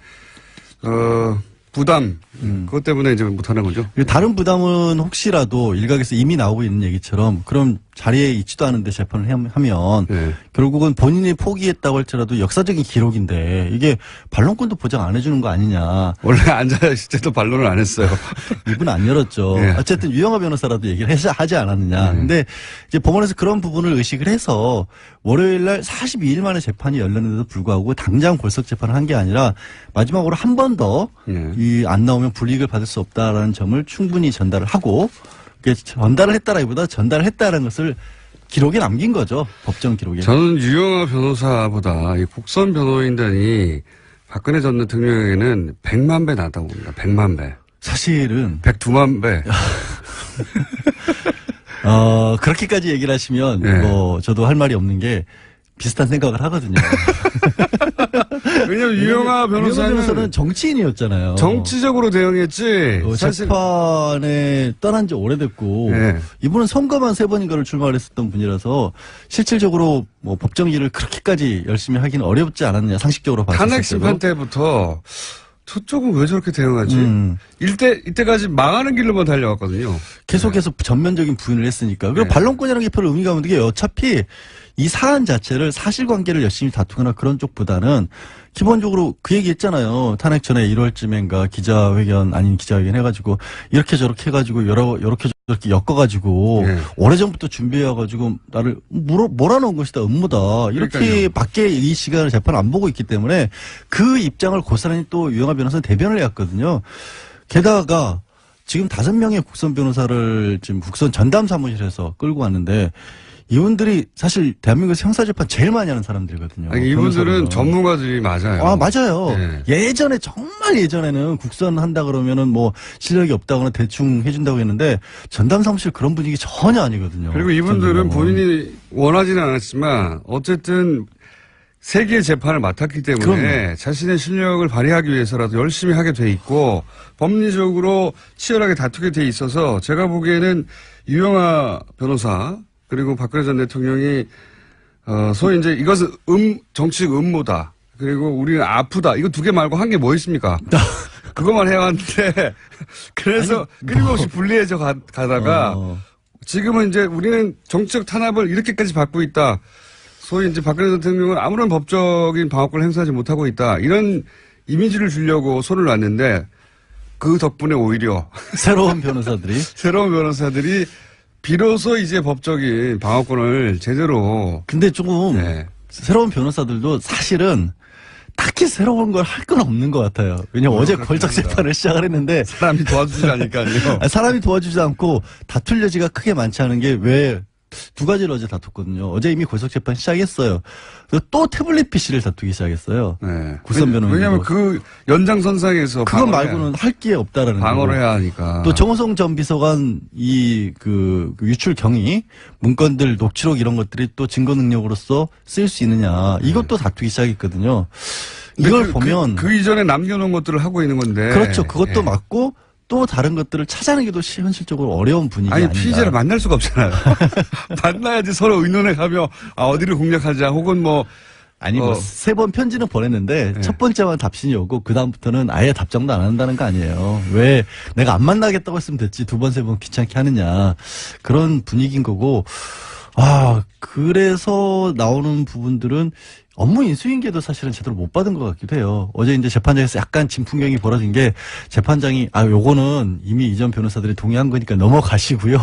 Speaker 1: 부담. 그것 때문에 이제 못하는 거죠.
Speaker 4: 다른 부담은 혹시라도 일각에서 이미 나오고 있는 얘기처럼 그럼 자리에 있지도 않은데 재판을 하면
Speaker 1: 네.
Speaker 4: 결국은 본인이 포기했다고 할지라도 역사적인 기록인데 이게 반론권도 보장 안 해주는 거 아니냐.
Speaker 1: 원래 앉아있을 때도 반론을 안 했어요.
Speaker 4: 입은 안 열었죠.
Speaker 1: 네.
Speaker 4: 어쨌든 유영하 변호사라도 얘기를 하지 않았느냐. 근데 이제 법원에서 그런 부분을 의식을 해서 월요일 날 42일 만에 재판이 열렸는데도 불구하고 당장 골석 재판을 한 게 아니라 마지막으로 한 번 더 이 안 나오면 불이익을 받을 수 없다라는 점을 충분히 전달을 하고 전달을 했다라기보다 전달을 했다는 것을 기록에 남긴 거죠. 법정 기록에.
Speaker 1: 저는 유영하 변호사보다 이 국선 변호인단이 박근혜 전 대통령에게는 100만 배 낫다고 봅니다. 100만 배.
Speaker 4: 사실은
Speaker 1: 102만 배.
Speaker 4: 그렇게까지 얘기를 하시면
Speaker 1: 네.
Speaker 4: 뭐 저도 할 말이 없는 게 비슷한 생각을 하거든요.
Speaker 1: 왜냐면 유영하 변호사는
Speaker 4: 정치인이었잖아요.
Speaker 1: 정치적으로 대응했지. 사실
Speaker 4: 재판에 떠난 지 오래됐고
Speaker 1: 네.
Speaker 4: 이분은 선거만 3번인가를 출마를 했었던 분이라서 실질적으로 뭐 법정일을 그렇게까지 열심히 하기는 어렵지 않았느냐 상식적으로 봤을 때도.
Speaker 1: 탄핵 심판 때부터 저쪽은 왜 저렇게 대응하지? 이때까지 망하는 길로만 달려왔거든요.
Speaker 4: 계속해서 전면적인 부인을 했으니까. 그리고
Speaker 1: 네.
Speaker 4: 반론권이라는 게 별로 의미가 없는 게 어차피 이 사안 자체를 사실관계를 열심히 다투거나 그런 쪽보다는 기본적으로 그 얘기 했잖아요. 탄핵 전에 1월쯤인가 기자회견 아닌 기자회견 해가지고 이렇게 저렇게 해가지고 이렇게 저렇게 엮어가지고
Speaker 1: 네.
Speaker 4: 오래전부터 준비해가지고 나를 몰아넣은 것이다 음모다 이렇게
Speaker 1: 그러니까요.
Speaker 4: 밖에 이 시간을 재판 안 보고 있기 때문에 그 입장을 고스란히 또 유영하 변호사는 대변을 해왔거든요. 게다가 지금 5명의 국선 변호사를 지금 국선 전담 사무실에서 끌고 왔는데 이분들이 사실 대한민국에서 형사재판 제일 많이 하는 사람들이거든요.
Speaker 1: 아니, 이분들은
Speaker 4: 변호사로는.
Speaker 1: 전문가들이 맞아요.
Speaker 4: 맞아요.
Speaker 1: 네.
Speaker 4: 예전에 정말 예전에는 국선 한다 그러면은 뭐 실력이 없다거나 대충 해준다고 했는데 전담 사무실 그런 분위기 전혀 아니거든요.
Speaker 1: 그리고 이분들은
Speaker 4: 전담은.
Speaker 1: 본인이 원하지는 않았지만 어쨌든 세계의 재판을 맡았기 때문에
Speaker 4: 그럼요.
Speaker 1: 자신의 실력을 발휘하기 위해서라도 열심히 하게 돼 있고 법리적으로 치열하게 다투게 돼 있어서 제가 보기에는 유영하 변호사 그리고 박근혜 전 대통령이 소위 이제 이것은 정치적 음모다. 그리고 우리는 아프다. 이거 두 개 말고 한 게 뭐 있습니까? 그것만 해왔는데 그래서 끊임없이 불리해져 가다가 지금은 이제 우리는 정치적 탄압을 이렇게까지 받고 있다. 소위 이제 박근혜 대통령은 아무런 법적인 방어권을 행사하지 못하고 있다. 이런 이미지를 주려고 손을 놨는데 그 덕분에 오히려
Speaker 4: 새로운 변호사들이
Speaker 1: 비로소 이제 법적인 방어권을 제대로.
Speaker 4: 근데 조금
Speaker 1: 네.
Speaker 4: 새로운 변호사들도 사실은 딱히 새로운 걸 할 건 없는 것 같아요. 왜냐면 어제 걸작 재판을 시작을 했는데
Speaker 1: 사람이 도와주지 않으니까요.
Speaker 4: 사람이 도와주지 않고 다툴 여지가 크게 많지 않은 게 왜 두 가지를 어제 다퉜거든요. 어제 이미 걸작 재판 시작했어요. 그리고 또 태블릿 PC를 다투기 시작했어요.
Speaker 1: 네.
Speaker 4: 구선 변호인.
Speaker 1: 왜냐하면 그 연장선상에서
Speaker 4: 그것 말고는 할 게 없다라는
Speaker 1: 방어를
Speaker 4: 거고.
Speaker 1: 해야 하니까.
Speaker 4: 또 정호성 전 비서관 그 유출 경위 문건들 녹취록 이런 것들이 또 증거 능력으로서 쓸 수 있느냐 이것도 다투기 시작했거든요. 이걸 보면
Speaker 1: 그 이전에 남겨놓은 것들을 하고 있는 건데.
Speaker 4: 그렇죠. 그것도
Speaker 1: 예.
Speaker 4: 맞고 또 다른 것들을 찾아내기도 현실적으로 어려운 분위기 아닌가.
Speaker 1: 피의자를 만날 수가 없잖아요. 만나야지 서로 의논해 가며 어디를 공략하자 혹은 뭐.
Speaker 4: 아니 뭐 세 번 편지는 보냈는데
Speaker 1: 네.
Speaker 4: 첫 번째만 답신이 오고 그 다음부터는 아예 답장도 안 한다는 거 아니에요. 왜 내가 안 만나겠다고 했으면 됐지 두 번 세 번 귀찮게 하느냐 그런 분위기인 거고. 그래서 나오는 부분들은 업무 인수인계도 사실은 제대로 못 받은 것 같기도 해요. 어제 이제 재판장에서 약간 진풍경이 벌어진 게 재판장이 요거는 이미 이전 변호사들이 동의한 거니까 넘어가시고요.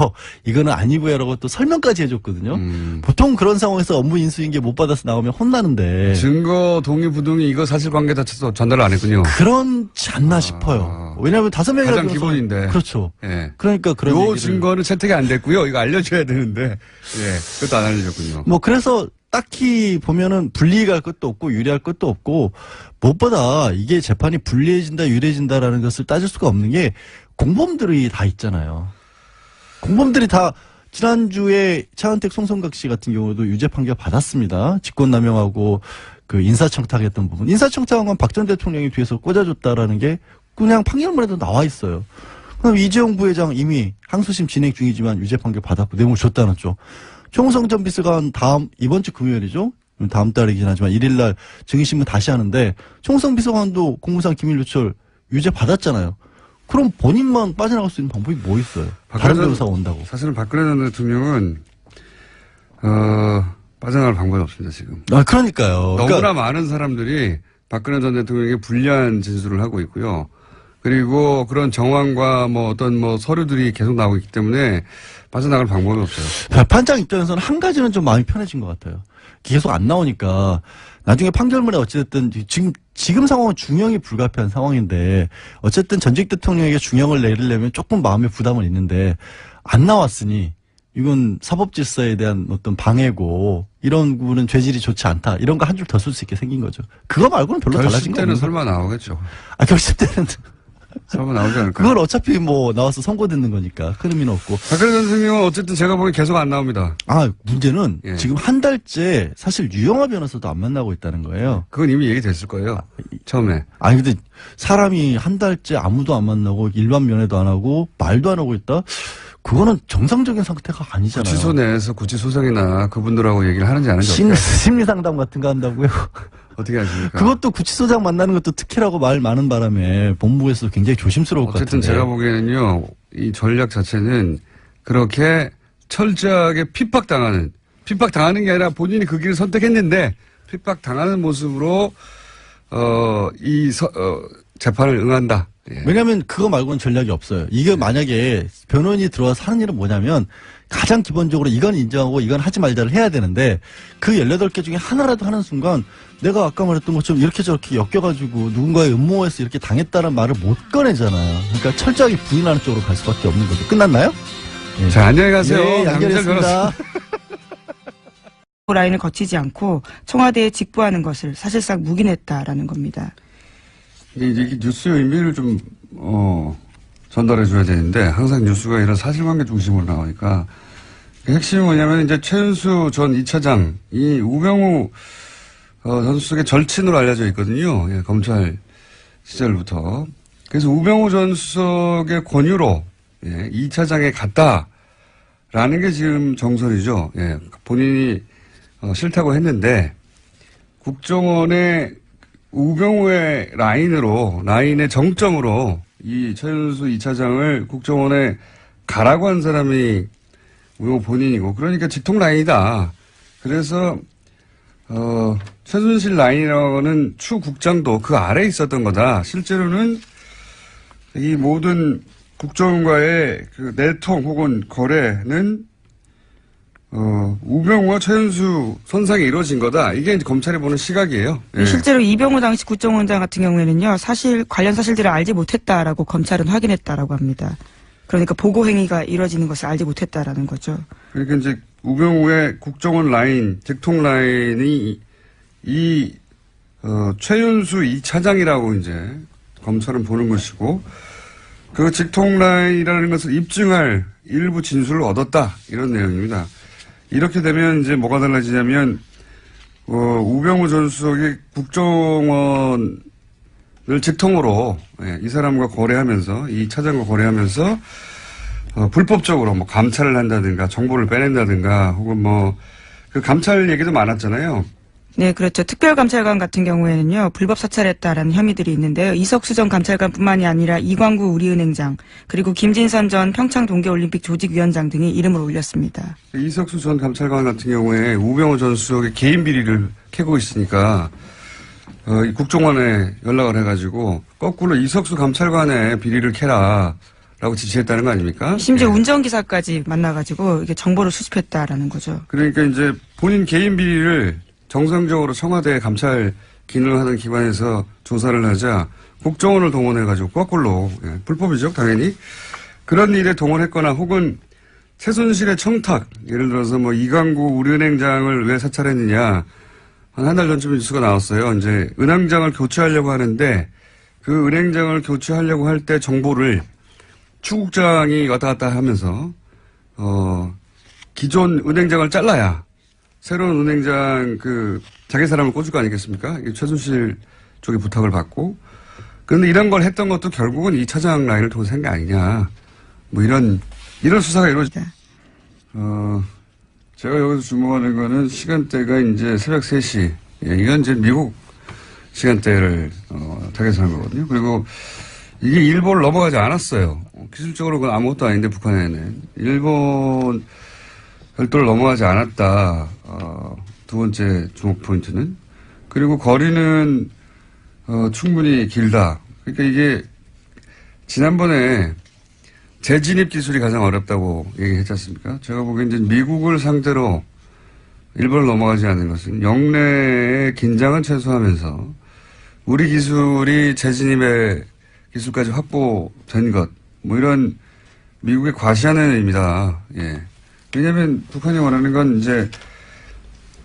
Speaker 4: 이거는 아니고요라고 또 설명까지 해줬거든요. 보통 그런 상황에서 업무 인수인계 못 받아서 나오면 혼나는데
Speaker 1: 증거 동의 부동의 이거 사실관계 자체도 전달을 안 했군요.
Speaker 4: 그렇지 않나 싶어요. 왜냐하면 5명이라도
Speaker 1: 가장 기본인데.
Speaker 4: 그렇죠.
Speaker 1: 예.
Speaker 4: 그러니까 그런
Speaker 1: 요
Speaker 4: 얘기를
Speaker 1: 증거는 채택이 안 됐고요. 이거 알려줘야 되는데. 예. 그것도 안 알려줬군요.
Speaker 4: 뭐 그래서 딱히 보면은 불리할 것도 없고 유리할 것도 없고 무엇보다 이게 재판이 불리해진다 유리해진다라는 것을 따질 수가 없는 게 공범들이 다 있잖아요. 공범들이 다 지난주에 차은택 송성각 씨 같은 경우도 유죄 판결 받았습니다. 직권남용하고 그 인사청탁했던 부분. 인사청탁한 건 박 전 대통령이 뒤에서 꽂아줬다라는 게 그냥 판결문에도 나와 있어요. 그럼 이재용 부회장 이미 항소심 진행 중이지만 유죄 판결 받았고 뇌물 줬다는 쪽. 총성 전 비서관 이번 주 금요일이죠? 다음 달이긴 하지만 1일날 증인신문 다시 하는데 총성 비서관도 공무상 기밀유출 유죄 받았잖아요. 그럼 본인만 빠져나갈 수 있는 방법이 뭐 있어요? 다른 변호사가 온다고.
Speaker 1: 사실은 박근혜 전 대통령은 빠져나갈 방법이 없습니다, 지금.
Speaker 4: 그러니까요.
Speaker 1: 너무나 많은 사람들이 박근혜 전 대통령에게 불리한 진술을 하고 있고요. 그리고 그런 정황과 어떤 서류들이 계속 나오고 있기 때문에 빠져나갈 방법이 없어요.
Speaker 4: 판장 입장에서는 한 가지는 좀 마음이 편해진 것 같아요. 계속 안 나오니까 나중에 판결문에 어찌됐든 지금 상황은 중형이 불가피한 상황인데 어쨌든 전직 대통령에게 중형을 내리려면 조금 마음의 부담은 있는데 안 나왔으니 이건 사법질서에 대한 어떤 방해고 이런 부분은 죄질이 좋지 않다. 이런 거 한 줄 더 쓸 수 있게 생긴 거죠. 그거 말고는 별로 달라진 거 없는
Speaker 1: 결심 때는 설마 나오겠죠.
Speaker 4: 결심 때는
Speaker 1: 설마 나오지 않을까요?
Speaker 4: 그걸 어차피 나와서 선고되는 거니까 큰 의미는 없고.
Speaker 1: 박근혜 전 대통령은 어쨌든 제가 보기엔 계속 안 나옵니다.
Speaker 4: 문제는
Speaker 1: 예.
Speaker 4: 지금 한 달째 사실 유영하 변호사도 안 만나고 있다는 거예요.
Speaker 1: 그건 이미 얘기됐을 거예요. 처음에.
Speaker 4: 근데 사람이 한 달째 아무도 안 만나고 일반 면회도 안 하고 말도 안 하고 있다? 그거는 정상적인 상태가 아니잖아요.
Speaker 1: 구치소 내에서 구치소장이나 그분들하고 얘기를 하는지 안 하는지
Speaker 4: 심리상담 같은 거 한다고요?
Speaker 1: 어떻게 하십니까?
Speaker 4: 그것도 구치소장 만나는 것도 특혜라고 말 많은 바람에 본부에서 굉장히 조심스러울 것 같은데.
Speaker 1: 어쨌든 제가 보기에는요. 이 전략 자체는 그렇게 철저하게 핍박당하는 게 아니라 본인이 그 길을 선택했는데 핍박당하는 모습으로 재판을 응한다. 예.
Speaker 4: 왜냐하면 그거 말고는 전략이 없어요. 이게 만약에 변호인이 들어와서 하는 일은 뭐냐면 가장 기본적으로 이건 인정하고 이건 하지 말자를 해야 되는데 그 18개 중에 하나라도 하는 순간 내가 아까 말했던 것처럼 이렇게 저렇게 엮여가지고 누군가의 음모에서 이렇게 당했다는 말을 못 꺼내잖아요. 그러니까 철저하게 부인하는 쪽으로 갈 수밖에 없는 거죠. 끝났나요? 예.
Speaker 1: 자, 안녕히 가세요.
Speaker 4: 네,
Speaker 1: 양절
Speaker 4: 연결했습니다.
Speaker 2: 라인을 거치지 않고 청와대에 직보하는 것을 사실상 묵인했다라는 겁니다.
Speaker 1: 이게 뉴스의 의미를 좀 전달해 줘야 되는데 항상 뉴스가 이런 사실관계 중심으로 나오니까 핵심이 뭐냐면 이제 최은수 전 2차장 이 우병우 전 수석의 절친으로 알려져 있거든요. 예, 검찰 시절부터. 그래서 우병우 전 수석의 권유로 2차장에 갔다. 라는 게 지금 정설이죠. 예. 본인이 싫다고 했는데 국정원의 우병우의 라인의 정점으로 이 최윤수 2차장을 국정원에 가라고 한 사람이 우병우 본인이고 그러니까 직통 라인이다. 그래서 최순실 라인이라고는 추 국장도 그 아래에 있었던 거다. 실제로는 이 모든 국정원과의 그 내통 혹은 거래는 우병우와 최윤수 선상에 이루어진 거다. 이게 이제 검찰이 보는 시각이에요. 예.
Speaker 2: 실제로 이병우 당시 국정원장 같은 경우에는요, 관련 사실들을 알지 못했다라고 검찰은 확인했다라고 합니다. 그러니까 보고 행위가 이루어지는 것을 알지 못했다라는 거죠.
Speaker 1: 그러니까 이제 우병우의 국정원 라인, 직통 라인이 최윤수 2차장이라고 이제 검찰은 보는 것이고 그 직통 라인이라는 것을 입증할 일부 진술을 얻었다. 이런 내용입니다. 이렇게 되면 이제 뭐가 달라지냐면, 우병우 전 수석이 국정원을 직통으로, 예, 이 사람과 거래하면서, 이 차장과 거래하면서, 불법적으로 뭐 감찰을 한다든가, 정보를 빼낸다든가, 혹은 그 감찰 얘기도 많았잖아요.
Speaker 2: 네, 그렇죠. 특별감찰관 같은 경우에는요, 불법 사찰했다라는 혐의들이 있는데요. 이석수 전 감찰관뿐만이 아니라 이광구 우리은행장, 그리고 김진선 전 평창 동계올림픽 조직위원장 등이 이름을 올렸습니다.
Speaker 1: 이석수 전 감찰관 같은 경우에 우병우 전 수석의 개인 비리를 캐고 있으니까, 국정원에 연락을 해가지고, 거꾸로 이석수 감찰관의 비리를 캐라. 라고 지시했다는 거 아닙니까?
Speaker 2: 심지어
Speaker 1: 예.
Speaker 2: 운전기사까지 만나가지고, 이게 정보를 수집했다라는 거죠.
Speaker 1: 그러니까 이제 본인 개인 비리를 정상적으로 청와대 감찰 기능을 하는 기관에서 조사를 하자 국정원을 동원해가지고 거꾸로, 예, 불법이죠, 당연히. 그런 일에 동원했거나 혹은 최순실의 청탁, 예를 들어서 이광구 우리은행장을 왜 사찰했느냐, 한 달 전쯤에 뉴스가 나왔어요. 이제 은행장을 교체하려고 하는데 그 은행장을 교체하려고 할 때 정보를 추국장이 왔다 갔다 하면서, 기존 은행장을 잘라야 새로운 은행장 자기 사람을 꽂을 거 아니겠습니까? 최순실 쪽에 부탁을 받고. 그런데 이런 걸 했던 것도 결국은 이 차장 라인을 통해서 한 게 아니냐. 이런 수사가 이루어지죠. 제가 여기서 주목하는 거는 시간대가 이제 새벽 3시. 예, 이건 이제 미국 시간대를, 타겟한 거거든요. 그리고 이게 일본을 넘어가지 않았어요. 기술적으로 그건 아무것도 아닌데 북한에는. 일본 별도를 넘어가지 않았다. 두 번째 주목 포인트는. 그리고 거리는 충분히 길다. 그러니까 이게 지난번에 재진입 기술이 가장 어렵다고 얘기했지 않습니까? 제가 보기엔 이제 미국을 상대로 일본을 넘어가지 않는 것은 영내의 긴장은 최소화하면서 우리 기술이 재진입의 기술까지 확보된 것, 이런 미국의 과시하는 의미다. 예. 왜냐면 북한이 원하는 건 이제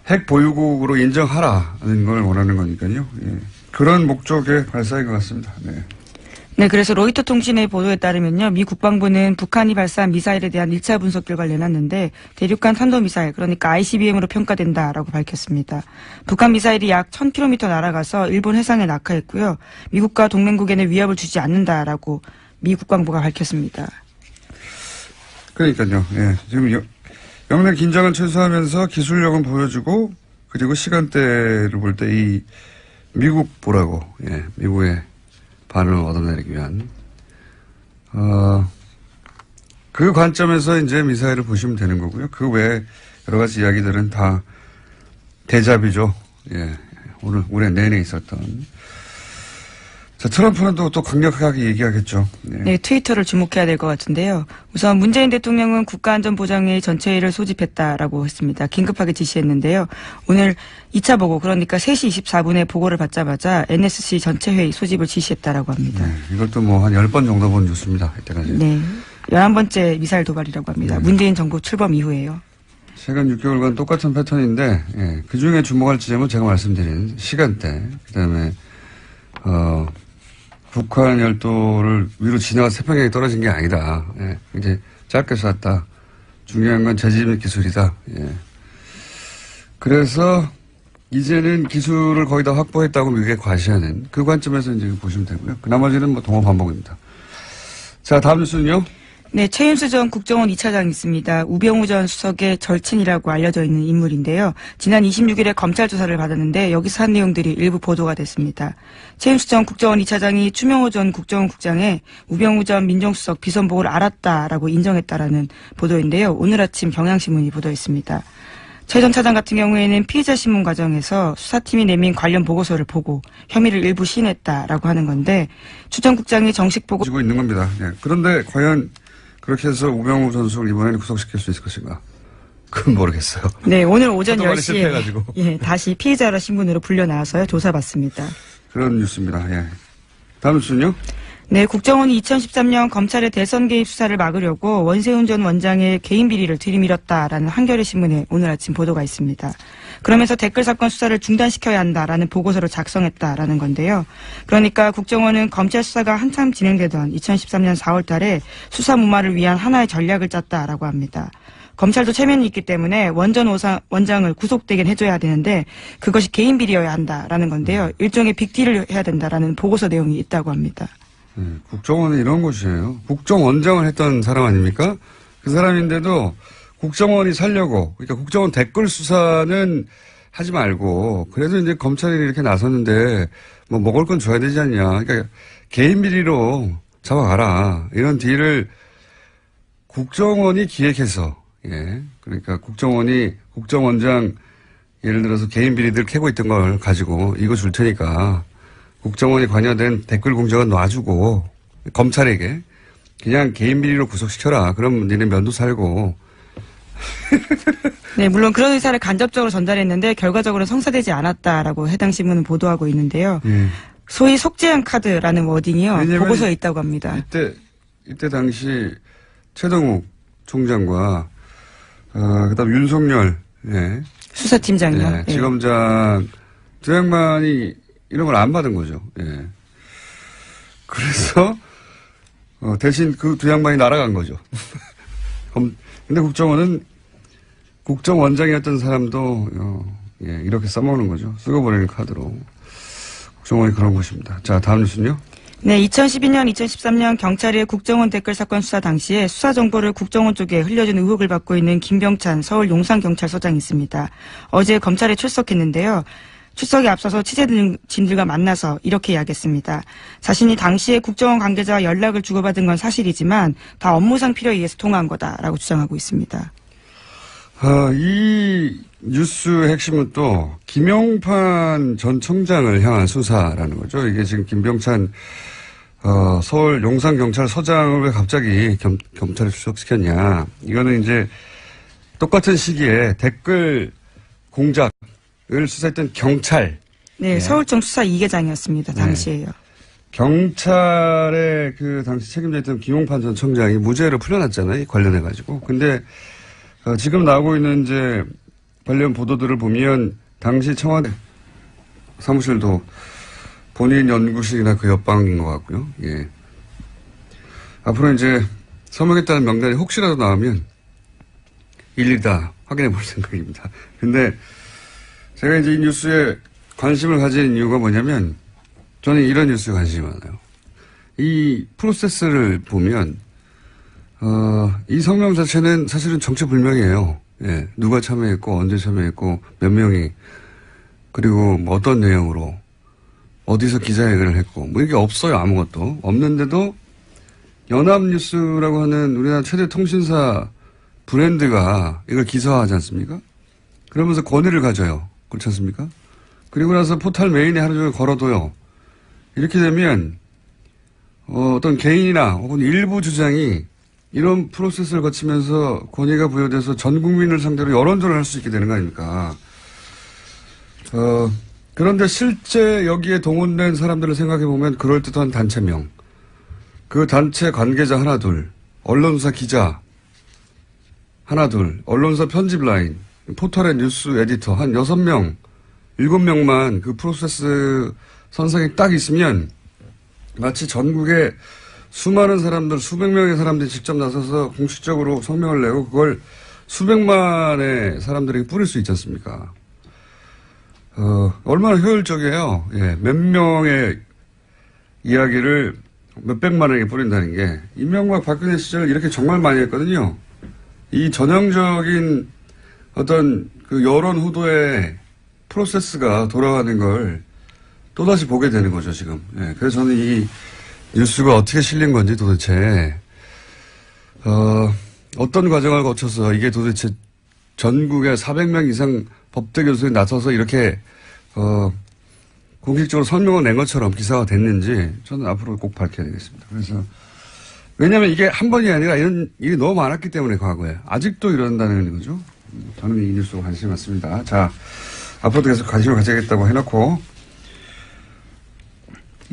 Speaker 1: 핵 보유국으로 인정하라는 걸 원하는 거니까요. 예. 그런 목적의 발사인 것 같습니다. 네.
Speaker 2: 네, 그래서 로이터 통신의 보도에 따르면요, 미 국방부는 북한이 발사한 미사일에 대한 1차 분석 결과를 내놨는데 대륙간 탄도미사일, 그러니까 ICBM으로 평가된다라고 밝혔습니다. 북한 미사일이 약 1000km 날아가서 일본 해상에 낙하했고요. 미국과 동맹국에는 위협을 주지 않는다라고 미 국방부가 밝혔습니다.
Speaker 1: 그러니까요. 예. 지금 영내 긴장은 최소화하면서 기술력은 보여주고 그리고 시간대를 볼 때 이 미국 보라고, 예, 미국의 반응을 얻어내기 위한 그 관점에서 이제 미사일을 보시면 되는 거고요. 그 외에 여러 가지 이야기들은 다 대잡이죠. 예, 올해 내내 있었던. 자, 트럼프는 또 강력하게 얘기하겠죠. 예.
Speaker 2: 네, 트위터를 주목해야 될 것 같은데요. 우선 문재인 대통령은 국가안전보장회의 전체회의를 소집했다라고 했습니다. 긴급하게 지시했는데요. 오늘 2차 보고, 그러니까 3시 24분에 보고를 받자마자 NSC 전체회의 소집을 지시했다라고 합니다.
Speaker 1: 네, 이것도 한 10번 정도 본 뉴스입니다. 이때까지.
Speaker 2: 네, 11번째 미사일 도발이라고 합니다.
Speaker 1: 네.
Speaker 2: 문재인 정부 출범 이후에요.
Speaker 1: 최근 6개월간 똑같은 패턴인데, 예, 그 중에 주목할 지점은 제가 말씀드린 시간대, 그 다음에, 북한 열도를 위로 지나가서 태평양에 떨어진 게 아니다. 예, 이제 짧게 쐈다. 중요한 건 재진입 기술이다. 예. 그래서 이제는 기술을 거의 다 확보했다고 미국에 과시하는 그 관점에서 이제 보시면 되고요. 그 나머지는 동업 반복입니다. 자, 다음 뉴스는요?
Speaker 2: 네, 최윤수 전 국정원 2차장이 있습니다. 우병우 전 수석의 절친이라고 알려져 있는 인물인데요. 지난 26일에 검찰 조사를 받았는데 여기서 한 내용들이 일부 보도가 됐습니다. 최윤수 전 국정원 2차장이 추명호 전 국정원 국장의 우병우 전 민정수석 비선보고를 알았다라고 인정했다라는 보도인데요. 오늘 아침 경향신문이 보도했습니다. 최 전 차장 같은 경우에는 피의자 신문 과정에서 수사팀이 내민 관련 보고서를 보고 혐의를 일부 시인했다라고 하는 건데 추 전 국장이 정식 보고
Speaker 1: 지고 있는 겁니다. 예. 그런데 과연 그렇게 해서 우병우 전 수석을 이번에는 구속시킬 수 있을 것인가? 그건 모르겠어요.
Speaker 2: 네, 오늘 오전
Speaker 1: 하도 많이
Speaker 2: 10시에
Speaker 1: 실패해가지고.
Speaker 2: 예, 다시 피의자라 신문으로 불려 나와서요 조사받습니다.
Speaker 1: 그런 뉴스입니다. 예. 다음 뉴스는요?
Speaker 2: 네, 국정원이 2013년 검찰의 대선 개입 수사를 막으려고 원세훈 전 원장의 개인 비리를 들이밀었다라는 한겨레 신문에 오늘 아침 보도가 있습니다. 그러면서 댓글 사건 수사를 중단시켜야 한다라는 보고서를 작성했다라는 건데요. 그러니까 국정원은 검찰 수사가 한참 진행되던 2013년 4월 달에 수사 무마를 위한 하나의 전략을 짰다라고 합니다. 검찰도 체면이 있기 때문에 원전 원장을 구속되긴 해줘야 되는데 그것이 개인 비리여야 한다라는 건데요. 일종의 빅딜을 해야 된다라는 보고서 내용이 있다고 합니다.
Speaker 1: 국정원은 이런 곳이에요. 국정원장을 했던 사람 아닙니까? 그 사람인데도 국정원이 살려고, 그러니까 국정원 댓글 수사는 하지 말고, 그래도 이제 검찰이 이렇게 나섰는데, 뭐 먹을 건 줘야 되지 않냐. 그러니까 개인 비리로 잡아가라. 이런 딜을 국정원이 기획해서, 예. 그러니까 국정원장, 예를 들어서 개인 비리들 캐고 있던 걸 가지고, 이거 줄 테니까, 국정원이 관여된 댓글 공작은 놔주고 검찰에게 그냥 개인 비리로 구속시켜라. 그럼 니네 면도 살고.
Speaker 2: 네, 물론 그런 의사를 간접적으로 전달했는데 결과적으로는 성사되지 않았다라고 해당 신문은 보도하고 있는데요. 소위 속죄한 카드라는 워딩이요. 보고서에 있다고 합니다.
Speaker 1: 이때 당시 최동욱 총장과 그다음 윤석열
Speaker 2: 수사팀장이요.
Speaker 1: 예, 지검장 두 양반이 이런 걸 안 받은 거죠. 예. 그래서, 대신 그 두 양반이 날아간 거죠. 근데 국정원은 국정원장이었던 사람도, 이렇게 써먹는 거죠. 쓰고 버리는 카드로. 국정원이 그런 곳입니다. 자, 다음 뉴스는요?
Speaker 2: 네, 2012년, 2013년 경찰의 국정원 댓글 사건 수사 당시에 수사 정보를 국정원 쪽에 흘려준 의혹을 받고 있는 김병찬 서울 용산경찰서장이 있습니다. 어제 검찰에 출석했는데요. 출석에 앞서서 취재진들과 만나서 이렇게 이야기했습니다. 자신이 당시에 국정원 관계자와 연락을 주고받은 건 사실이지만 다 업무상 필요에 의해서 통화한 거다라고 주장하고 있습니다.
Speaker 1: 이 뉴스의 핵심은 또 김용판 전 청장을 향한 수사라는 거죠. 이게 지금 김병찬 서울 용산경찰서장을 왜 갑자기 검찰에 출석시켰냐. 이거는 이제 똑같은 시기에 댓글 공작 을 수사했던 경찰.
Speaker 2: 네, 서울청 수사 2계장이었습니다. 당시에요.
Speaker 1: 경찰의 그 당시 책임져 있던 김용판 전 청장이 무죄로 풀려났잖아요. 관련해가지고. 근데 지금 나오고 있는 이제 관련 보도들을 보면 당시 청와대 사무실도 본인 연구실이나 그 옆방인 것 같고요. 예. 앞으로 이제 서명했다는 명단이 혹시라도 나오면 일일이 다 확인해 볼 생각입니다. 근데 제가 이제 이 뉴스에 관심을 가진 이유가 뭐냐면 저는 이런 뉴스에 관심이 많아요. 이 프로세스를 보면 이 성명 자체는 사실은 정체불명이에요. 예, 누가 참여했고 언제 참여했고 몇 명이 그리고 뭐 어떤 내용으로 어디서 기자회견을 했고 뭐 이게 없어요. 아무것도 없는데도 연합뉴스라고 하는 우리나라 최대 통신사 브랜드가 이걸 기사화하지 않습니까? 그러면서 권위를 가져요. 그렇지 않습니까? 그리고 나서 포털 메인에 하루 종일 걸어둬요. 이렇게 되면 어떤 개인이나 혹은 일부 주장이 이런 프로세스를 거치면서 권위가 부여돼서 전 국민을 상대로 여론전을 할 수 있게 되는 거 아닙니까? 그런데 실제 여기에 동원된 사람들을 생각해 보면 그럴듯한 단체명, 그 단체 관계자 하나 둘, 언론사 기자 하나 둘, 언론사 편집 라인, 포털의 뉴스 에디터 한 6명, 7명만 그 프로세스 선상에 딱 있으면 마치 전국에 수많은 사람들, 수백 명의 사람들이 직접 나서서 공식적으로 성명을 내고 그걸 수백만의 사람들에게 뿌릴 수 있지 않습니까? 얼마나 효율적이에요. 예, 몇 명의 이야기를 몇백만 원에 뿌린다는 게 이명박 박근혜 시절 이렇게 정말 많이 했거든요. 이 전형적인 어떤 그 여론 후도의 프로세스가 돌아가는 걸 또다시 보게 되는 거죠, 지금. 예, 그래서 저는 이 뉴스가 어떻게 실린 건지 도대체, 어떤 과정을 거쳐서 이게 도대체 전국에 400명 이상 법대 교수들이 나서서 이렇게, 공식적으로 설명을 낸 것처럼 기사가 됐는지 저는 앞으로 꼭 밝혀야 되겠습니다. 그래서, 왜냐면 이게 한 번이 아니라 이런 일이 너무 많았기 때문에 과거에. 아직도 이런다는 거죠. 저는 이 뉴스가 관심이 많습니다. 자, 앞으로도 계속 관심을 가져야겠다고 해놓고,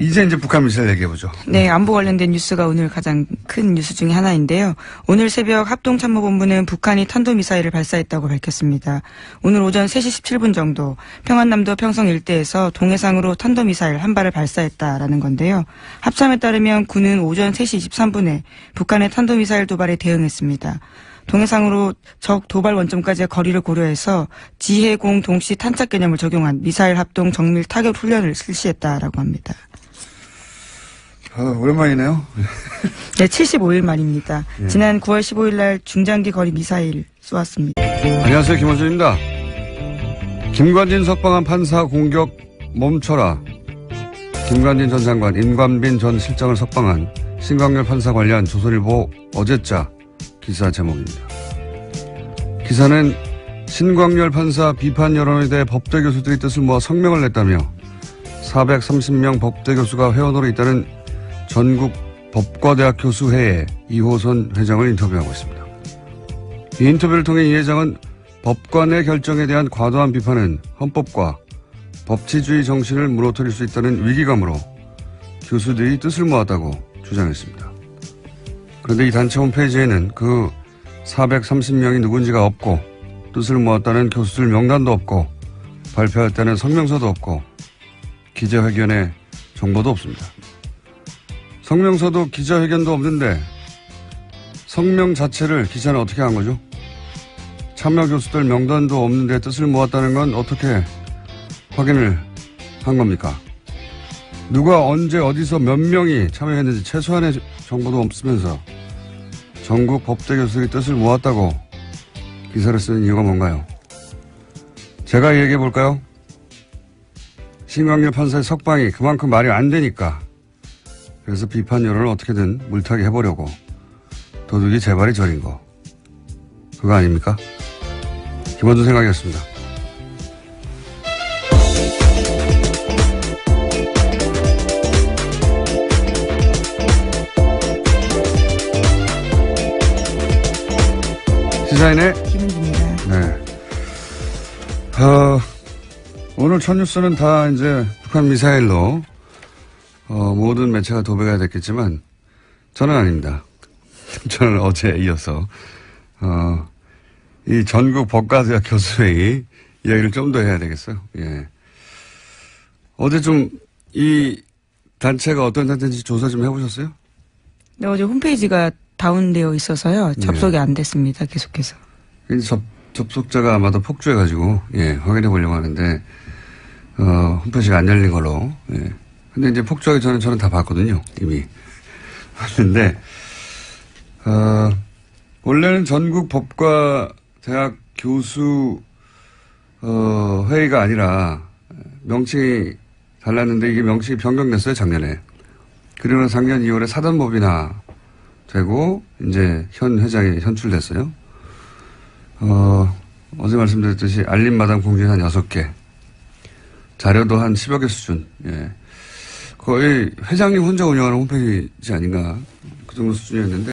Speaker 1: 이제 북한 미사일 얘기해보죠.
Speaker 2: 네, 안보 관련된 뉴스가 오늘 가장 큰 뉴스 중에 하나인데요. 오늘 새벽 합동참모본부는 북한이 탄도미사일을 발사했다고 밝혔습니다. 오늘 오전 3시 17분 정도 평안남도 평성 일대에서 동해상으로 탄도미사일 한 발을 발사했다라는 건데요. 합참에 따르면 군은 오전 3시 23분에 북한의 탄도미사일 도발에 대응했습니다. 동해상으로 적 도발 원점까지의 거리를 고려해서 지해공 동시 탄착 개념을 적용한 미사일 합동 정밀 타격 훈련을 실시했다라고 합니다.
Speaker 1: 오랜만이네요.
Speaker 2: 네, 75일 만입니다.
Speaker 1: 예.
Speaker 2: 지난 9월 15일 날 중장기 거리 미사일 쏘았습니다.
Speaker 1: 안녕하세요. 김원준입니다. 김관진 석방한 판사 공격 멈춰라. 김관진 전 장관, 임관빈 전 실장을 석방한 신광열 판사 관련 조선일보 어제자 기사 제목입니다. 기사는 신광열 판사 비판 여론에 대해 법대 교수들이 뜻을 모아 성명을 냈다며 430명 법대 교수가 회원으로 있다는 전국 법과대학 교수회의 이호선 회장을 인터뷰하고 있습니다. 이 인터뷰를 통해 이 회장은 법관의 결정에 대한 과도한 비판은 헌법과 법치주의 정신을 무너뜨릴 수 있다는 위기감으로 교수들이 뜻을 모았다고 주장했습니다. 그런데 이 단체 홈페이지에는 그 430명이 누군지가 없고 뜻을 모았다는 교수들 명단도 없고 발표할 때는 성명서도 없고 기자회견의 정보도 없습니다. 성명서도 기자회견도 없는데 성명 자체를 기자는 어떻게 한 거죠? 참여 교수들 명단도 없는데 뜻을 모았다는 건 어떻게 확인을 한 겁니까? 누가 언제 어디서 몇 명이 참여했는지 최소한의 정보도 없으면서 전국 법대 교수들이 뜻을 모았다고 기사를 쓰는 이유가 뭔가요? 제가 얘기해 볼까요? 신광열 판사의 석방이 그만큼 말이 안 되니까 그래서 비판 여론을 어떻게든 물타기 해보려고 도둑이 재발이 저린 거. 그거 아닙니까? 김원준 생각이었습니다. 시사인의
Speaker 2: 김은주입니다.
Speaker 1: 네. 오늘 첫 뉴스는 다 이제 북한 미사일로 모든 매체가 도배가 됐겠지만 저는 아닙니다. 저는 어제 이어서 이 전국 법과대학 교수회의 이야기를 좀 더 해야 되겠어요. 예. 어제 좀 이 단체가 어떤 단체인지 조사 좀 해보셨어요?
Speaker 2: 네, 어제 홈페이지가 다운되어 있어서요. 접속이 안 됐습니다. 계속해서.
Speaker 1: 접속자가 아마도 폭주해가지고 확인해 보려고 하는데 홈페이지가 안 열린 걸로. 예. 근데 이제 폭주하기 전에 저는 다 봤거든요. 이미. 봤는데, 원래는 전국 법과 대학 교수, 회의가 아니라 명칭이 달랐는데 이게 명칭이 변경됐어요, 작년에. 그리고 작년 2월에 사단법인화 되고, 이제 현 회장이 현출됐어요. 어제 말씀드렸듯이 알림마당 공지는 한 6개. 자료도 한 10여 개 수준. 예. 거의 회장님 혼자 운영하는 홈페이지 아닌가 그 정도 수준이었는데